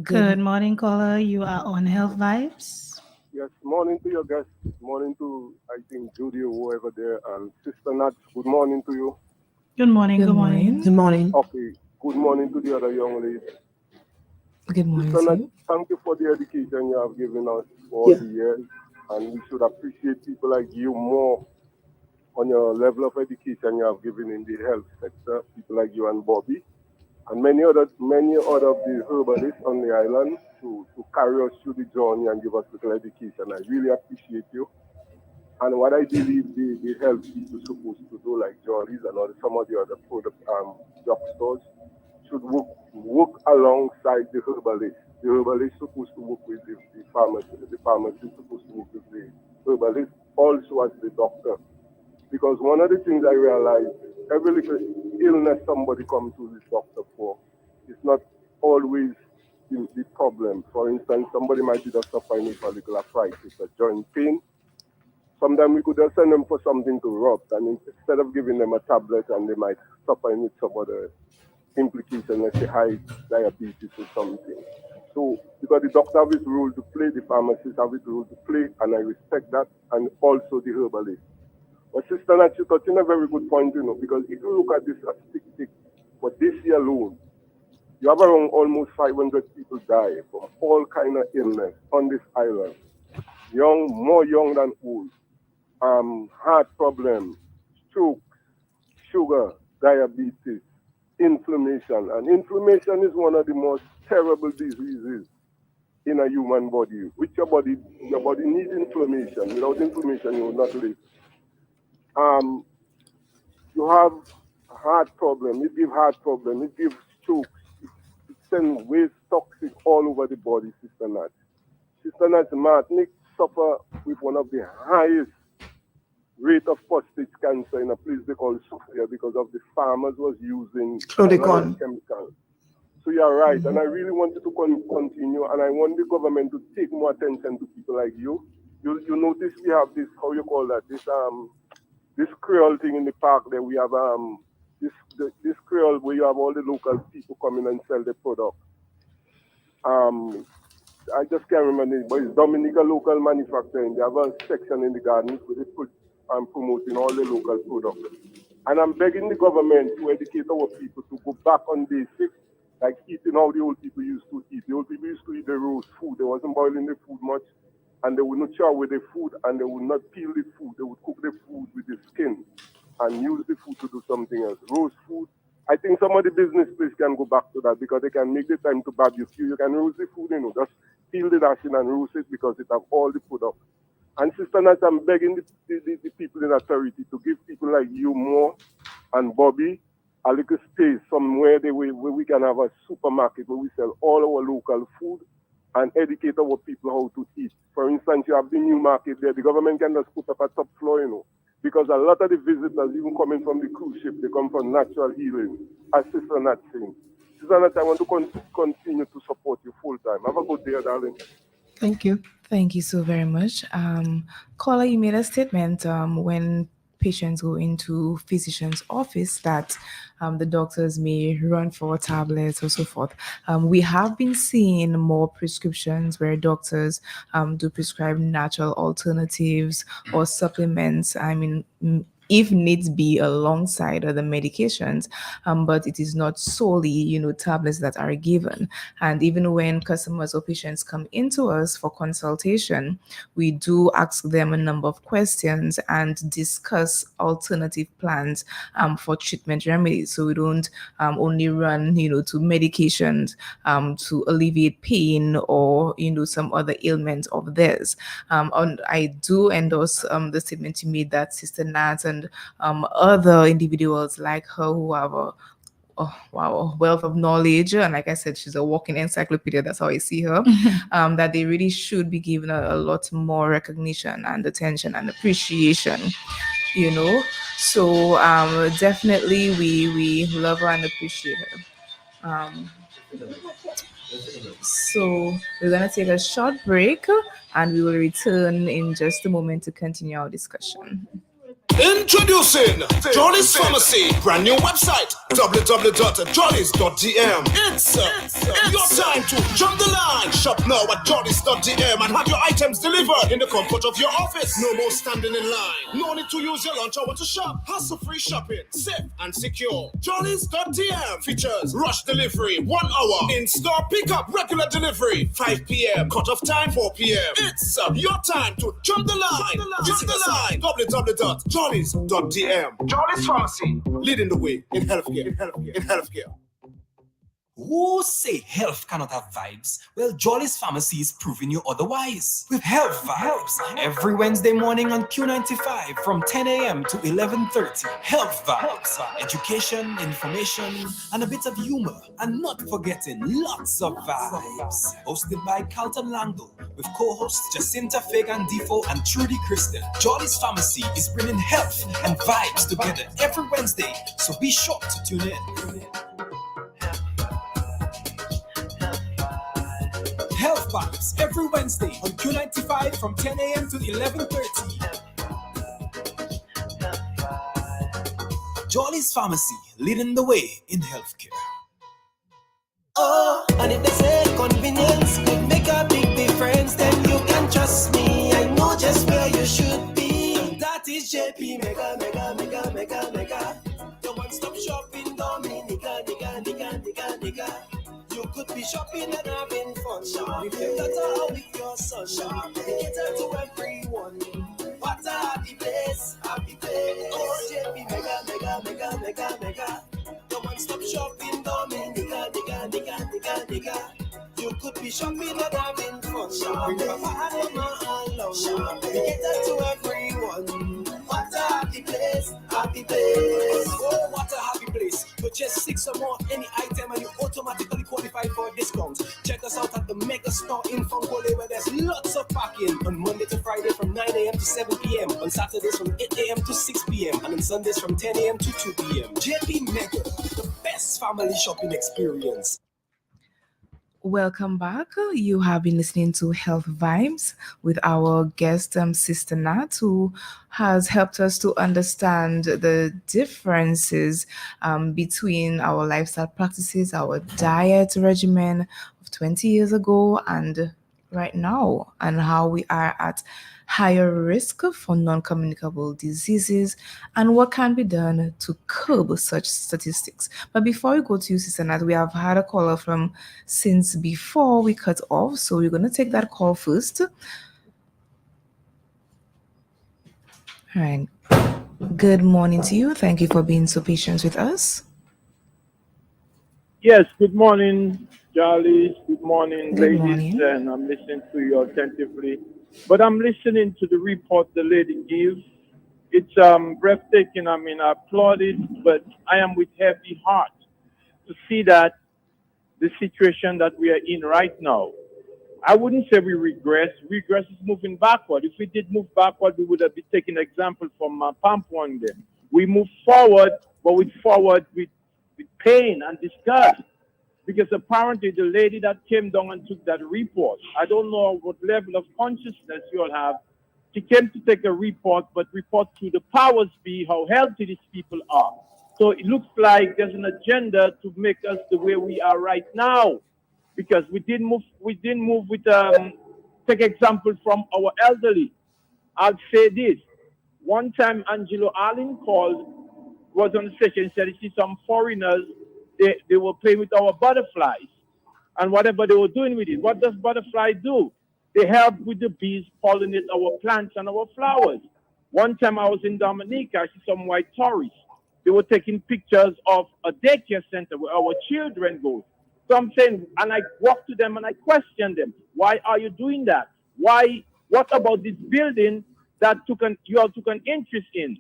Good morning, caller. You are on Health Vibes. Yes, morning to your guests. Morning to, I think, Judy or whoever there. And Sister Nat, good morning to you. Good morning. Good morning. Good morning. Okay, good morning to the other young lady. Good morning, Sister Nat, sir. thank you for the education you have given us for all the years. And we should appreciate people like you more on your level of education you have given in the health sector. People like you and Bobby. And many other of the herbalists on the island to carry us through the journey and give us little education. I really appreciate you. And what I believe the health people supposed to do, like Jolly's and some of the other product drugstores, should work alongside the herbalist. The herbalist supposed to work with the pharmacist. The pharmacist supposed to work with the herbalist, also as the doctor. Because one of the things I realized, every little illness somebody comes to this doctor for, it's not always the problem. For instance, somebody might be just suffering with a little arthritis, a joint pain. Sometimes we could just send them for something to rub, and instead of giving them a tablet, and they might suffer with some other implication, let's say high diabetes or something. So, because the doctor has his role to play, the pharmacist has his role to play, and I respect that, and also the herbalist. But Sister Nat, you touched on a very good point, because if you look at this statistic for this year alone, you have around almost 500 people die from all kind of illness on this island. Young, more young than old. Heart problems, strokes, sugar, diabetes, inflammation. And inflammation is one of the most terrible diseases in a human body. With your body needs inflammation. Without inflammation, you will not live. You have heart problem, it gives heart problem, it gives chokes, it sends waste toxic all over the body, Sister Nat. Sister Nat, Martinique suffer with one of the highest rate of prostate cancer in a place they call Sofia because of the farmers was using Chlordecone. chemicals. So you're right, and I really wanted to continue, and I want the government to take more attention to people like you. You notice we have this, how you call that, this Creole thing in the park there. We have this Creole where you have all the local people come in and sell the product. I just can't remember it, but it's Dominica Local Manufacturing. They have a section in the garden where they put promoting all the local products. And I'm begging the government to educate our people to go back on basics, like eating how the old people used to eat. The old people used to eat the roast food. They wasn't boiling the food much, and they would not chow with the food, and they would not peel the food. They would cook the food with the skin and use the food to do something else. Roast food. I think some of the business places can go back to that because they can make the time to barbecue. You can roast the food, just peel the dashing and roast it because it have all the products. And Sister Nat, I'm begging the people in authority to give people like you more and Bobby a little space somewhere where we can have a supermarket where we sell all our local food and educate our people how to eat. For instance, you have the new market there. The government can just put up a top floor, because a lot of the visitors, even coming from the cruise ship, they come for natural healing, as Sister Nat saying. Sister Nat, I want to continue to support you full time. Have a good day, darling. Thank you. Thank you so very much. Caller, you made a statement when patients go into physician's office that the doctors may run for tablets or so forth. We have been seeing more prescriptions where doctors do prescribe natural alternatives or supplements. I mean, if needs be alongside other medications, but it is not solely, tablets that are given. And even when customers or patients come into us for consultation, we do ask them a number of questions and discuss alternative plans for treatment remedies. So we don't only run, to medications to alleviate pain or, some other ailment of theirs. And I do endorse the statement you made that Sister Nat and other individuals like her who have a wealth of knowledge, and like I said, she's a walking encyclopedia. That's how I see her. That they really should be given a lot more recognition and attention and appreciation. So definitely we love her and appreciate her. So we're gonna take a short break, and we will return in just a moment to continue our discussion. Introducing Jolly's Pharmacy, brand new website, www.jollies.dm. It's your time to jump the line. Shop now at jollies.dm and have your items delivered in the comfort of your office. No more standing in line. No need to use your lunch hour to shop. Hassle-free shopping, safe and secure. Jollies.dm features rush delivery, 1 hour. In-store pickup, regular delivery, 5 p.m. Cut-off time, 4 p.m. It's your time to jump the line. Visit the site, www.jollies.dm. Jolly's Pharmacy, leading the way in healthcare. Who say health cannot have vibes? Well, Jolly's Pharmacy is proving you otherwise. With Health Vibes, every Wednesday morning on Q95 from 10 a.m. to 11:30. Health Vibes, education, information, and a bit of humor. And not forgetting lots of vibes. Hosted by Carlton Langdo, with co-hosts Jacinta Fagan Defo and Trudy Kristen. Jolly's Pharmacy is bringing health and vibes together every Wednesday, so be sure to tune in. Health Vibes every Wednesday on Q95 from 10 a.m. to 11:30. Jolly's Pharmacy, leading the way in healthcare. Oh, and if they say convenience could make a big difference, then you can trust me. I know just where you should be. That is JP Mega. The one-stop shopping Dominica, nigga. You could be shopping and having fun. With your daughter, with your son. We cater to everyone. What a happy place. Oh, JP Mega. The one-stop shopping Dominica, nigga. You could be shopping and having fun. With your papa and mama along. We cater to everyone. What a happy place. Oh, what a happy place. To Purchase 6 or more of any item and you automatically qualify for a discount. Check us out at the Mega Store in Funkole, where there's lots of parking on Monday to Friday from 9 a.m. to 7 p.m. On Saturdays from 8 a.m. to 6 p.m. and on Sundays from 10 a.m. to 2 p.m. JP Mega, the best family shopping experience. Welcome back. You have been listening to Health Vibes with our guest, Sister Nat, who has helped us to understand the differences between our lifestyle practices, our diet regimen of 20 years ago and right now, and how we are at higher risk for non-communicable diseases and what can be done to curb such statistics. But before we go to you, Sister Nat, we have had a caller from since before we cut off, so we're going to take that call first. All right. Good morning to you. Thank you for being so patient with us. Yes, good morning, Charlie. Good morning, Good ladies. morning. And I'm listening to you attentively. But I'm listening to the report the lady gives. It's breathtaking. I mean, I applaud it, but I am with heavy heart to see that the situation that we are in right now. I wouldn't say we regress. Regress is moving backward. If we did move backward, we would have been taking example from Pampwang then. We move forward, but with pain and disgust. Because apparently the lady that came down and took that report, I don't know what level of consciousness you all have. She came to take a report, but report to the powers be how healthy these people are. So it looks like there's an agenda to make us the way we are right now. Because we didn't move with take example from our elderly. I'll say this. One time Angelo Allen was on the session, said he see some foreigners, they were playing with our butterflies and whatever they were doing with it. What does butterfly do? They help with the bees pollinate our plants and our flowers. One time I was in Dominica, I see some white tourists. They were taking pictures of a daycare center where our children go. So I'm saying, and I walk to them and I question them, why are you doing that? Why? What about this building that you all took an interest in?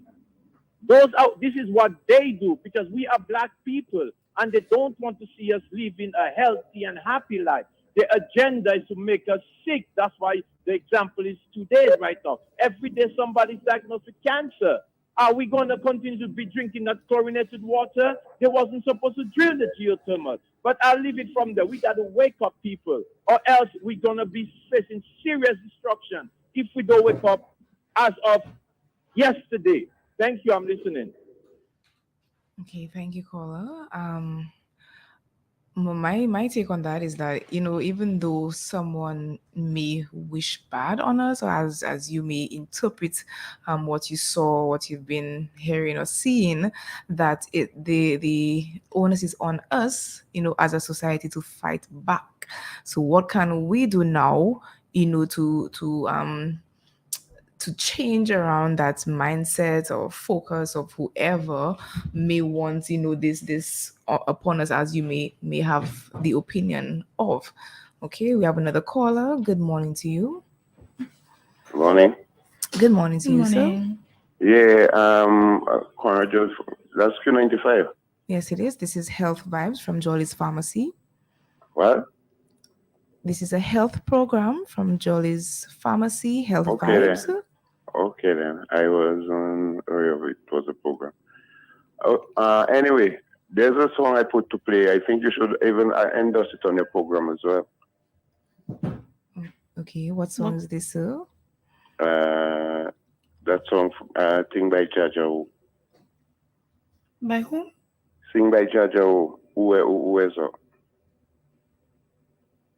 This is what they do because we are black people and they don't want to see us living a healthy and happy life. The agenda is to make us sick. That's why the example is today right now. Every day somebody's diagnosed with cancer. Are we going to continue to be drinking that chlorinated water? They wasn't supposed to drill the geothermal. But I'll leave it from there. We got to wake up, people, or else we're going to be facing serious destruction if we don't wake up as of yesterday. Thank you. I'm listening. Okay, thank you, caller. My take on that is that, even though someone may wish bad on us, or as you may interpret what you saw, what you've been hearing or seeing, that the onus is on us, as a society to fight back. So what can we do now, to change around that mindset or focus of whoever may want, this upon us, as you may have the opinion of. Okay, we have another caller. Good morning to you. Good morning. Good morning to you, sir. Morning. Yeah, Conrad Jones, that's Q95. Yes, it is. This is Health Vibes from Jolly's Pharmacy. What? This is a health program from Jolly's Pharmacy, Health Okay, Vibes. then. Okay, then. I was unaware it was a program. Anyway, there's a song I put to play. I think you should even endorse it on your program as well. Okay, what song is this, sir? That song, Sing by Jaja. By whom? Sing by Jaja. Who is it?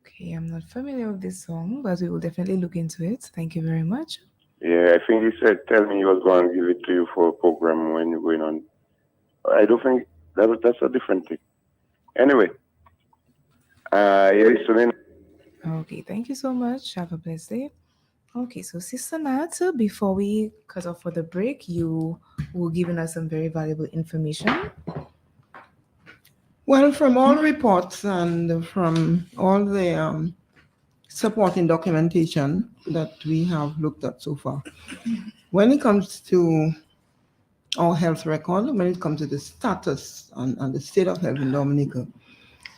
Okay, I'm not familiar with this song, but we will definitely look into it. Thank you very much. Yeah, I think he said, tell me he was going to give it to you for a program when you're going on. I don't think that's a different thing. Anyway, you're listening. Okay, thank you so much. Have a blessed day. Okay, so Sister Nat, before we cut off for the break, you were giving us some very valuable information. Well, from all reports and from all the supporting documentation that we have looked at so far, when it comes to our health record, when it comes to the status and the state of health in Dominica,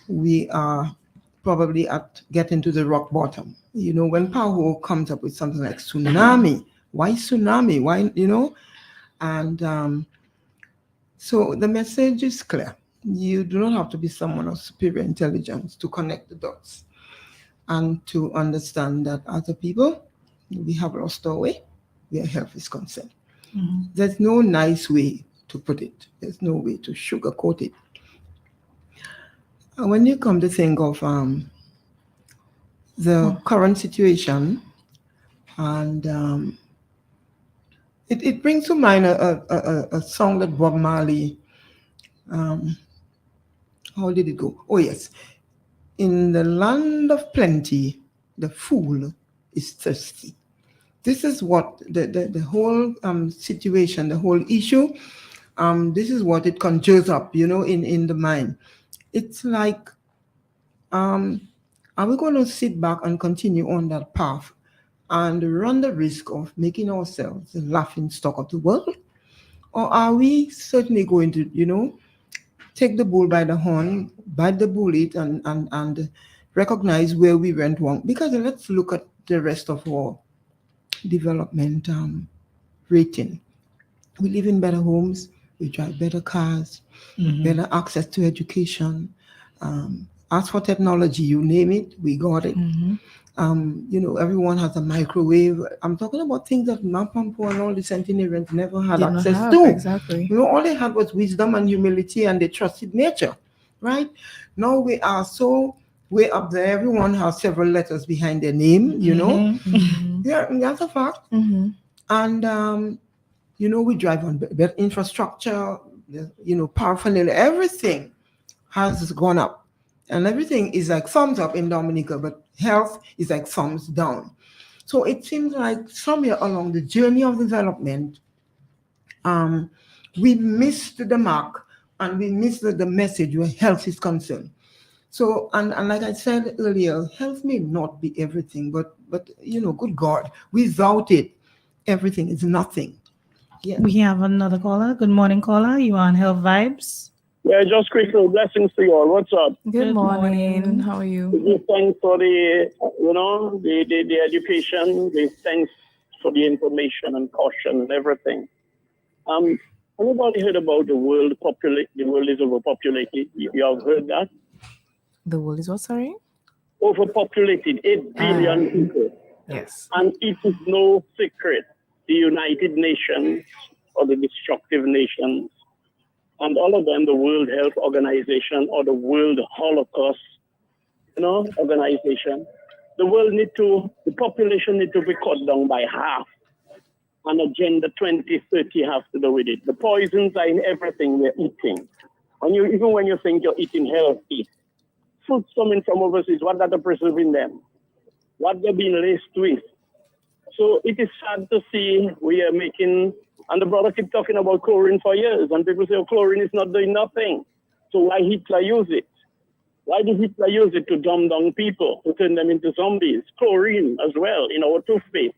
we are probably at getting to the rock bottom. You know, when PAHO comes up with something like tsunami, why tsunami? Why, you know? And so the message is clear. You do not have to be someone of superior intelligence to connect the dots and to understand that as a people, we have lost our way where health is concerned. There's no nice way to put it. There's no way to sugarcoat it. And when you come to think of the current situation, and it brings to mind a song that Bob Marley, how did it go? Oh yes, in the land of plenty, the fool is thirsty. This is what the whole situation, the whole issue, this is what it conjures up, you know, in the mind. It's like, are we going to sit back and continue on that path and run the risk of making ourselves the laughing stock of the world? Or are we certainly going to, you know, take the bull by the horn, bite the bullet, and recognize where we went wrong? Because let's look at the rest of our development rating. We live in better homes, we drive better cars, better access to education. As for technology, you name it, we got it. You know, everyone has a microwave. I'm talking about things that Mapampo and all the centenarians never had access to. Exactly. You know, all they had was wisdom and humility, and they trusted nature, right? Now we are so way up there. Everyone has several letters behind their name, you know. Yeah, that's a fact. And, you know, we drive on better infrastructure, you know, paraphernalia, everything has gone up. And everything is like thumbs up in Dominica, but health is like thumbs down. So it seems like somewhere along the journey of development, we missed the mark and we missed the message where health is concerned. So, and like I said earlier, health may not be everything, but you know, good God, without it, everything is nothing. Yeah. We have another caller. Good morning, caller. You are on Health Vibes. Yeah, just quickly, blessings to you all. What's up? Good morning. How are you? Give thanks for the, you know, the education. Give thanks for the information and caution and everything. Anybody heard about the world The world is overpopulated. You have heard that? The world is what, sorry? Overpopulated, 8 billion people. Yes. And it is no secret. The United Nations or the destructive nations, and all of them, the World Health Organization or the World Holocaust, you know, organization, the population need to be cut down by half. And Agenda 2030 has to do with it. The poisons are in everything we're eating. Even when you think you're eating healthy, fruits coming from overseas, what are they preserving them? What they're being laced with? So it is sad to see we are making, and the brother keep talking about chlorine for years, and people say, oh, chlorine is not doing nothing. So why Hitler use it? Why did Hitler use it to dumb down people, to turn them into zombies? Chlorine as well in our toothpaste.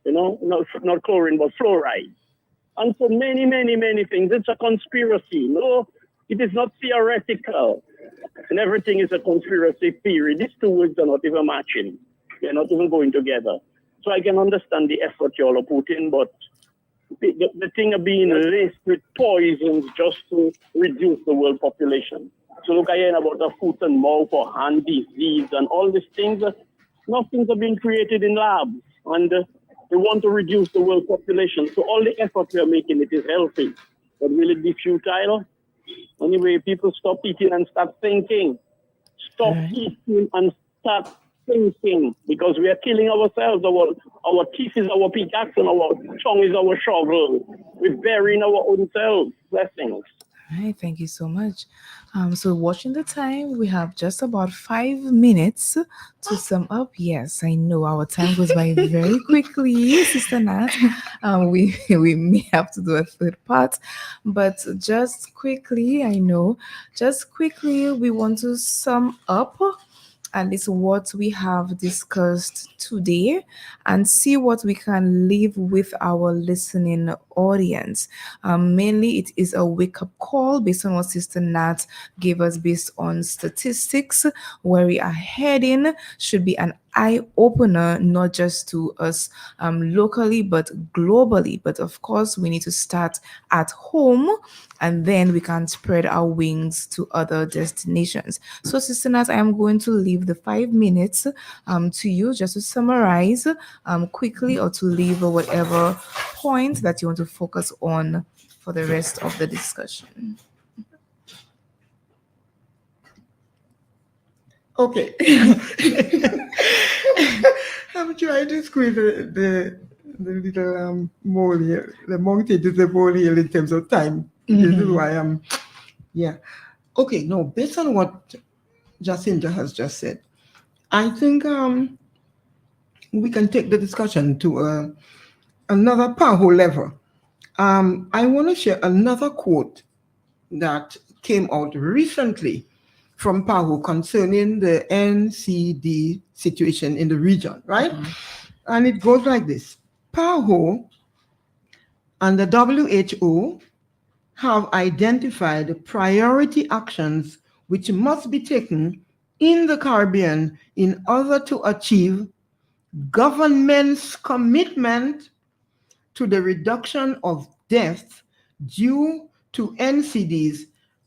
You know, not chlorine, but fluoride. And so many, many, many things. It's a conspiracy. No, it is not theoretical. And everything is a conspiracy theory. These two words are not even matching. They're not even going together. So I can understand the effort you all are putting, but the thing of being laced with poisons just to reduce the world population. So look again about the foot and mouth or hand disease and all these things. Nothing's are being created in labs. And we want to reduce the world population. So all the effort we are making, it is healthy. But will it be futile? Anyway, people stop eating and start thinking. Stop eating and start thinking, because we are killing ourselves. Our teeth is our pickaxe and our tongue is our shovel. We're burying our own selves. Blessings. All right, thank you so much. So watching the time, we have just about 5 minutes to sum up. Yes, I know our time goes by very quickly, Sister Nat. We may have to do a third part, but just quickly, we want to sum up at least what we have discussed today and see what we can leave with our listening audience. Mainly, it is a wake-up call based on what Sister Nat gave us based on statistics. Where we are heading should be an eye-opener, not just to us locally, but globally. But of course, we need to start at home, and then we can spread our wings to other destinations. So, Sister Nat, I am going to leave the 5 minutes to you just to summarize quickly, or to leave whatever point that you want to focus on for the rest of the discussion. Okay. I'm trying to squeeze the little mole here, the monkey to the mole here in terms of time. This is why I'm, yeah. Okay, no, based on what Jacinta has just said, I think we can take the discussion to another powerful level. I want to share another quote that came out recently from PAHO concerning the NCD situation in the region, right? And it goes like this. PAHO and the WHO have identified priority actions which must be taken in the Caribbean in order to achieve government's commitment to the reduction of deaths due to NCDs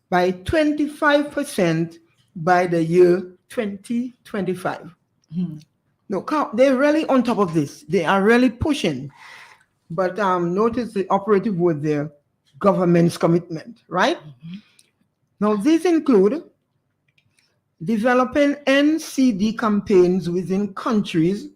by 25% by the year 2025. No, they're really on top of this. They are really pushing. But notice the operative word there, government's commitment, right? Now, these include developing NCD campaigns within countries,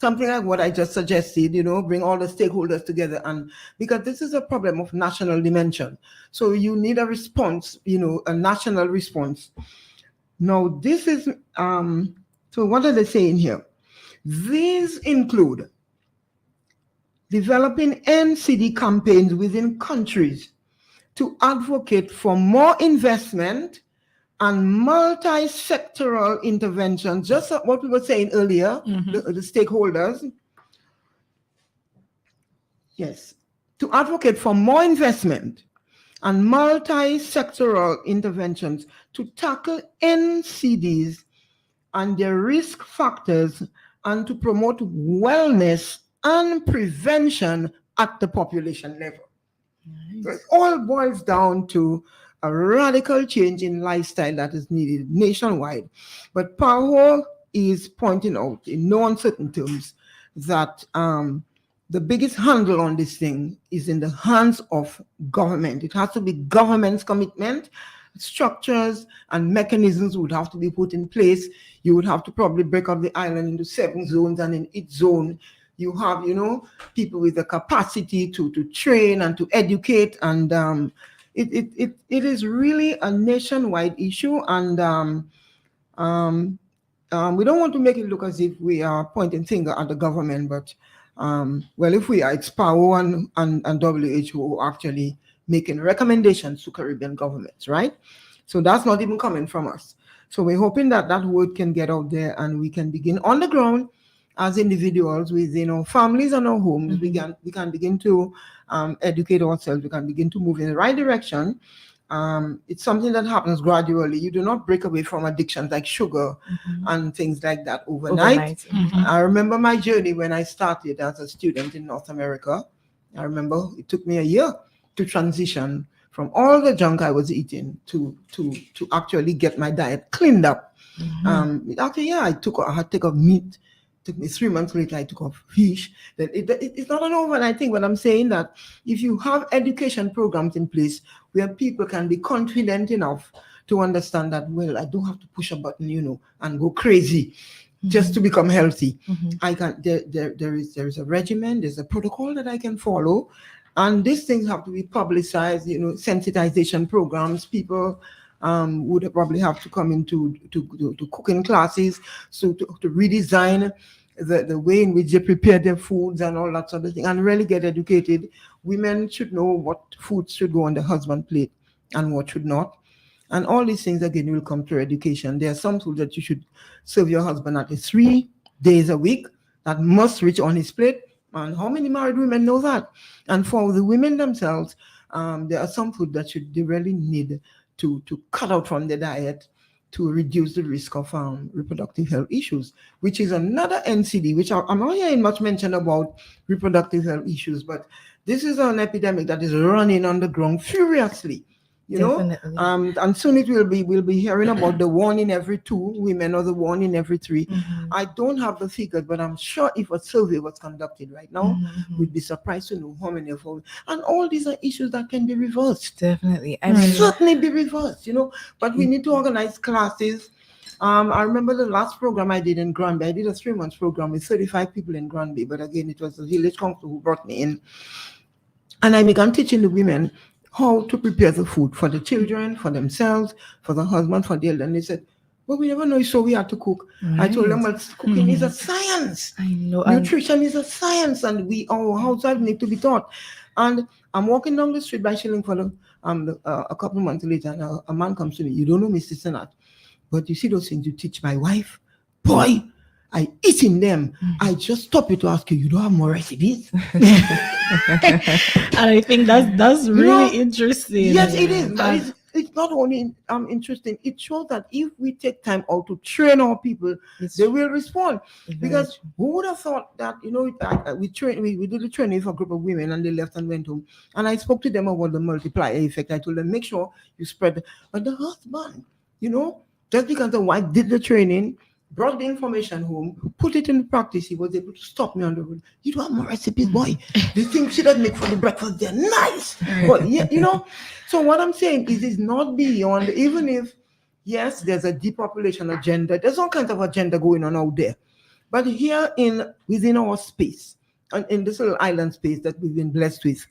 something like what I just suggested, bring all the stakeholders together, and because this is a problem of national dimension. So you need a response, a national response. Now, this is, so what are they saying here? These include developing NCD campaigns within countries to advocate for more investment and multi-sectoral interventions, just what we were saying earlier, the stakeholders. Yes, to advocate for more investment and multi-sectoral interventions to tackle NCDs and their risk factors and to promote wellness and prevention at the population level. Nice. So it all boils down to a radical change in lifestyle that is needed nationwide. But PAHO is pointing out in no uncertain terms that the biggest handle on this thing is in the hands of government. It has to be government's commitment. Structures and mechanisms would have to be put in place. You would have to probably break up the island into 7 zones, and in each zone you have, people with the capacity to train and to educate, and it is really a nationwide issue, and we don't want to make it look as if we are pointing finger at the government, but well, if we are, it's PAHO and WHO actually making recommendations to Caribbean governments, right? So that's not even coming from us. So we're hoping that that word can get out there and we can begin on the ground as individuals with families and our homes. We can begin to educate ourselves. We can begin to move in the right direction. It's something that happens gradually. You do not break away from addictions like sugar and things like that overnight. I remember my journey when I started as a student in North America. I remember it took me a year to transition from all the junk I was eating to actually get my diet cleaned up. Actually, I had to take off meat. It took me 3 months later, I took off fish. It's not an overnight thing, but I'm saying that if you have education programs in place where people can be confident enough to understand that, well, I don't have to push a button, and go crazy just to become healthy. I can. There is a regimen, there's a protocol that I can follow. And these things have to be publicized, sensitization programs. People would probably have to come into to cooking classes, so to redesign the way in which they prepare their foods and all that sort of thing, and really get educated. Women should know what foods should go on the husband plate and what should not. And all these things, again, will come through education. There are some tools that you should serve your husband at least 3 days a week. That must reach on his plate. And how many married women know that? And for the women themselves, there are some food that they really need to cut out from the diet to reduce the risk of reproductive health issues, which is another NCD, which I'm not hearing much mention about reproductive health issues, but this is an epidemic that is running on the ground furiously. You Definitely. know, and soon we'll be hearing about the 1 in every 2 women or the 1 in every 3. I don't have the figures, but I'm sure if a survey was conducted right now, we'd be surprised to know how many of them. And all these are issues that can be reversed. Definitely. I mean, certainly be reversed, but we need to organize classes. I remember the last program I did in Granby. I did a 3-month program with 35 people in Granby, but again, it was the village council who brought me in. And I began teaching the women how to prepare the food for the children, for themselves, for the husband, for the elder. And they said, well, we never know, so we have to cook. I told them, well, cooking is a science. I know. Nutrition is a science, and our housewives need to be taught. And I'm walking down the street by Shillingford a couple of months later, and a man comes to me. You don't know, Mr. Senat, but you see those things you teach my wife? Boy, I eat in them. I just stop you to ask you don't have more recipes? And I think that's really interesting. Yes, it is. But it's not only interesting. It shows that if we take time out to train our people, they will respond. Because who would have thought that, we did the training for a group of women and they left and went home. And I spoke to them about the multiplier effect. I told them, make sure you spread. But the husband, just because the wife did the training, brought the information home, put it in practice, he was able to stop me on the road. You don't have more recipes, boy. The things she does make for the breakfast, they're nice. But yeah, so what I'm saying is it's not beyond, even if, yes, there's a depopulation agenda, there's all kinds of agenda going on out there. But here within our space, and in this little island space that we've been blessed with,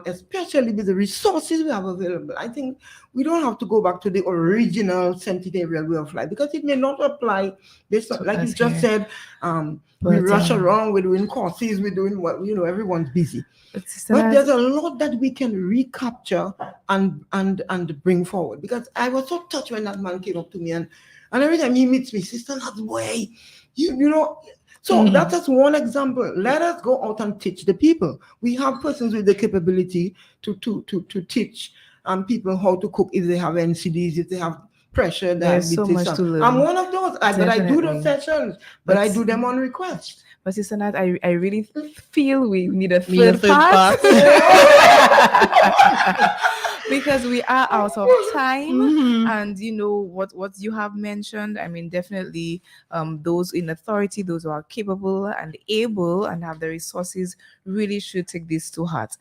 especially with the resources we have available, I think we don't have to go back to the original centenarial way of life, because it may not apply. Like you just said, we rush around, we're doing courses, we're doing what, everyone's busy. But there's a lot that we can recapture and bring forward. Because I was so touched when that man came up to me, and every time he meets me, Sister, that's way, So that's just one example. Let us go out and teach the people. We have persons with the capability to teach people how to cook if they have NCDs, if they have pressure. There's so much to learn. I'm one of those. But I do those sessions, but I do them on request. But Sister Nat, I really feel we need a third part. Because we are out of time, and what you have mentioned, I mean, definitely those in authority, those who are capable and able and have the resources, really should take this to heart.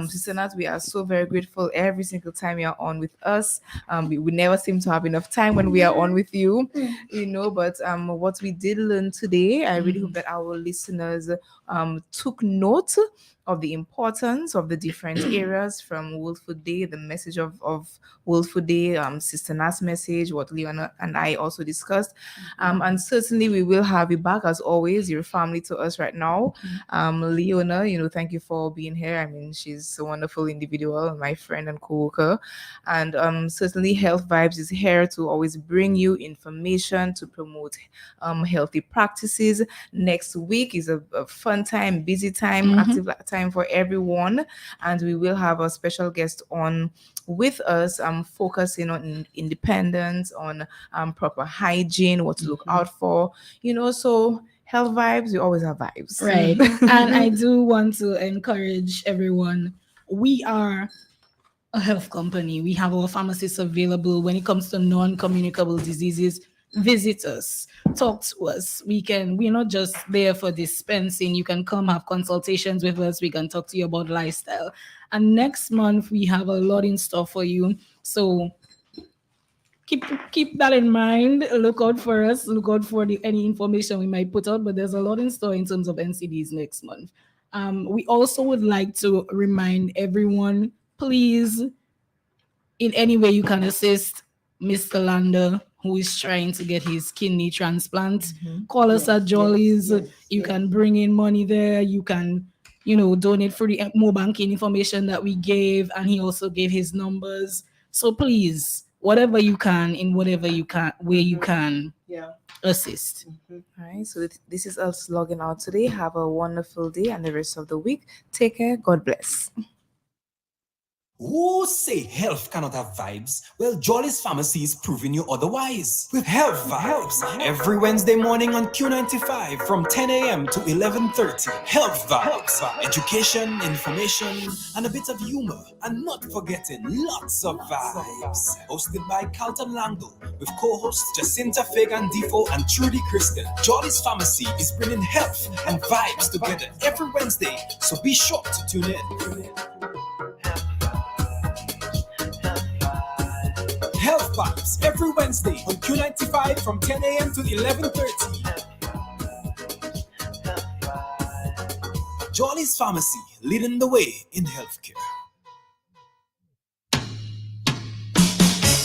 Sister Nat, we are so very grateful every single time you are on with us. We never seem to have enough time when we are on with you, but what we did learn today, I really hope that our listeners took note of the importance of the different areas from World Food Day, the message of World Food Day, Sister Nat's message, what Leona and I also discussed. And certainly we will have you back as always. You're family to us right now. Leona, thank you for being here. I mean, she's a wonderful individual, my friend and co-worker. And certainly Health Vibes is here to always bring you information to promote healthy practices. Next week is a fun time, busy time, active time for everyone, and we will have a special guest on with us, focusing on independence, on proper hygiene, what to look out for, so Health Vibes, we always have vibes, right? And I do want to encourage everyone, we are a health company. We have our pharmacists available when it comes to non-communicable diseases. Visit us, talk to us. We're not just there for dispensing. You can come have consultations with us. We can talk to you about lifestyle. And next month we have a lot in store for you. So keep that in mind. Look out for us. Look out for any information we might put out. But there's a lot in store in terms of NCDs next month. We also would like to remind everyone, please, in any way you can assist Mr. Lander, who is trying to get his kidney transplant. Call us at Jolly's. You can bring in money there. You can, donate for the more banking information that we gave, and he also gave his numbers. So please, whatever you can in whatever you can, where you can assist. All right, so this is us logging out today. Have a wonderful day and the rest of the week. Take care. God bless. Who say health cannot have vibes? Well, Jolly's Pharmacy is proving you otherwise. With Health Vibes, every Wednesday morning on Q95 from 10 a.m. to 11:30. Health Vibes, education, information, and a bit of humor. And not forgetting lots of vibes. Hosted by Carlton Langdo with co-hosts Jacinta Fagan Defo and Trudy Kristen. Jolly's Pharmacy is bringing health and vibes together every Wednesday, so be sure to tune in. Health Vibes every Wednesday on Q95 from 10 a.m. to 11:30. Jolly's Pharmacy, leading the way in healthcare.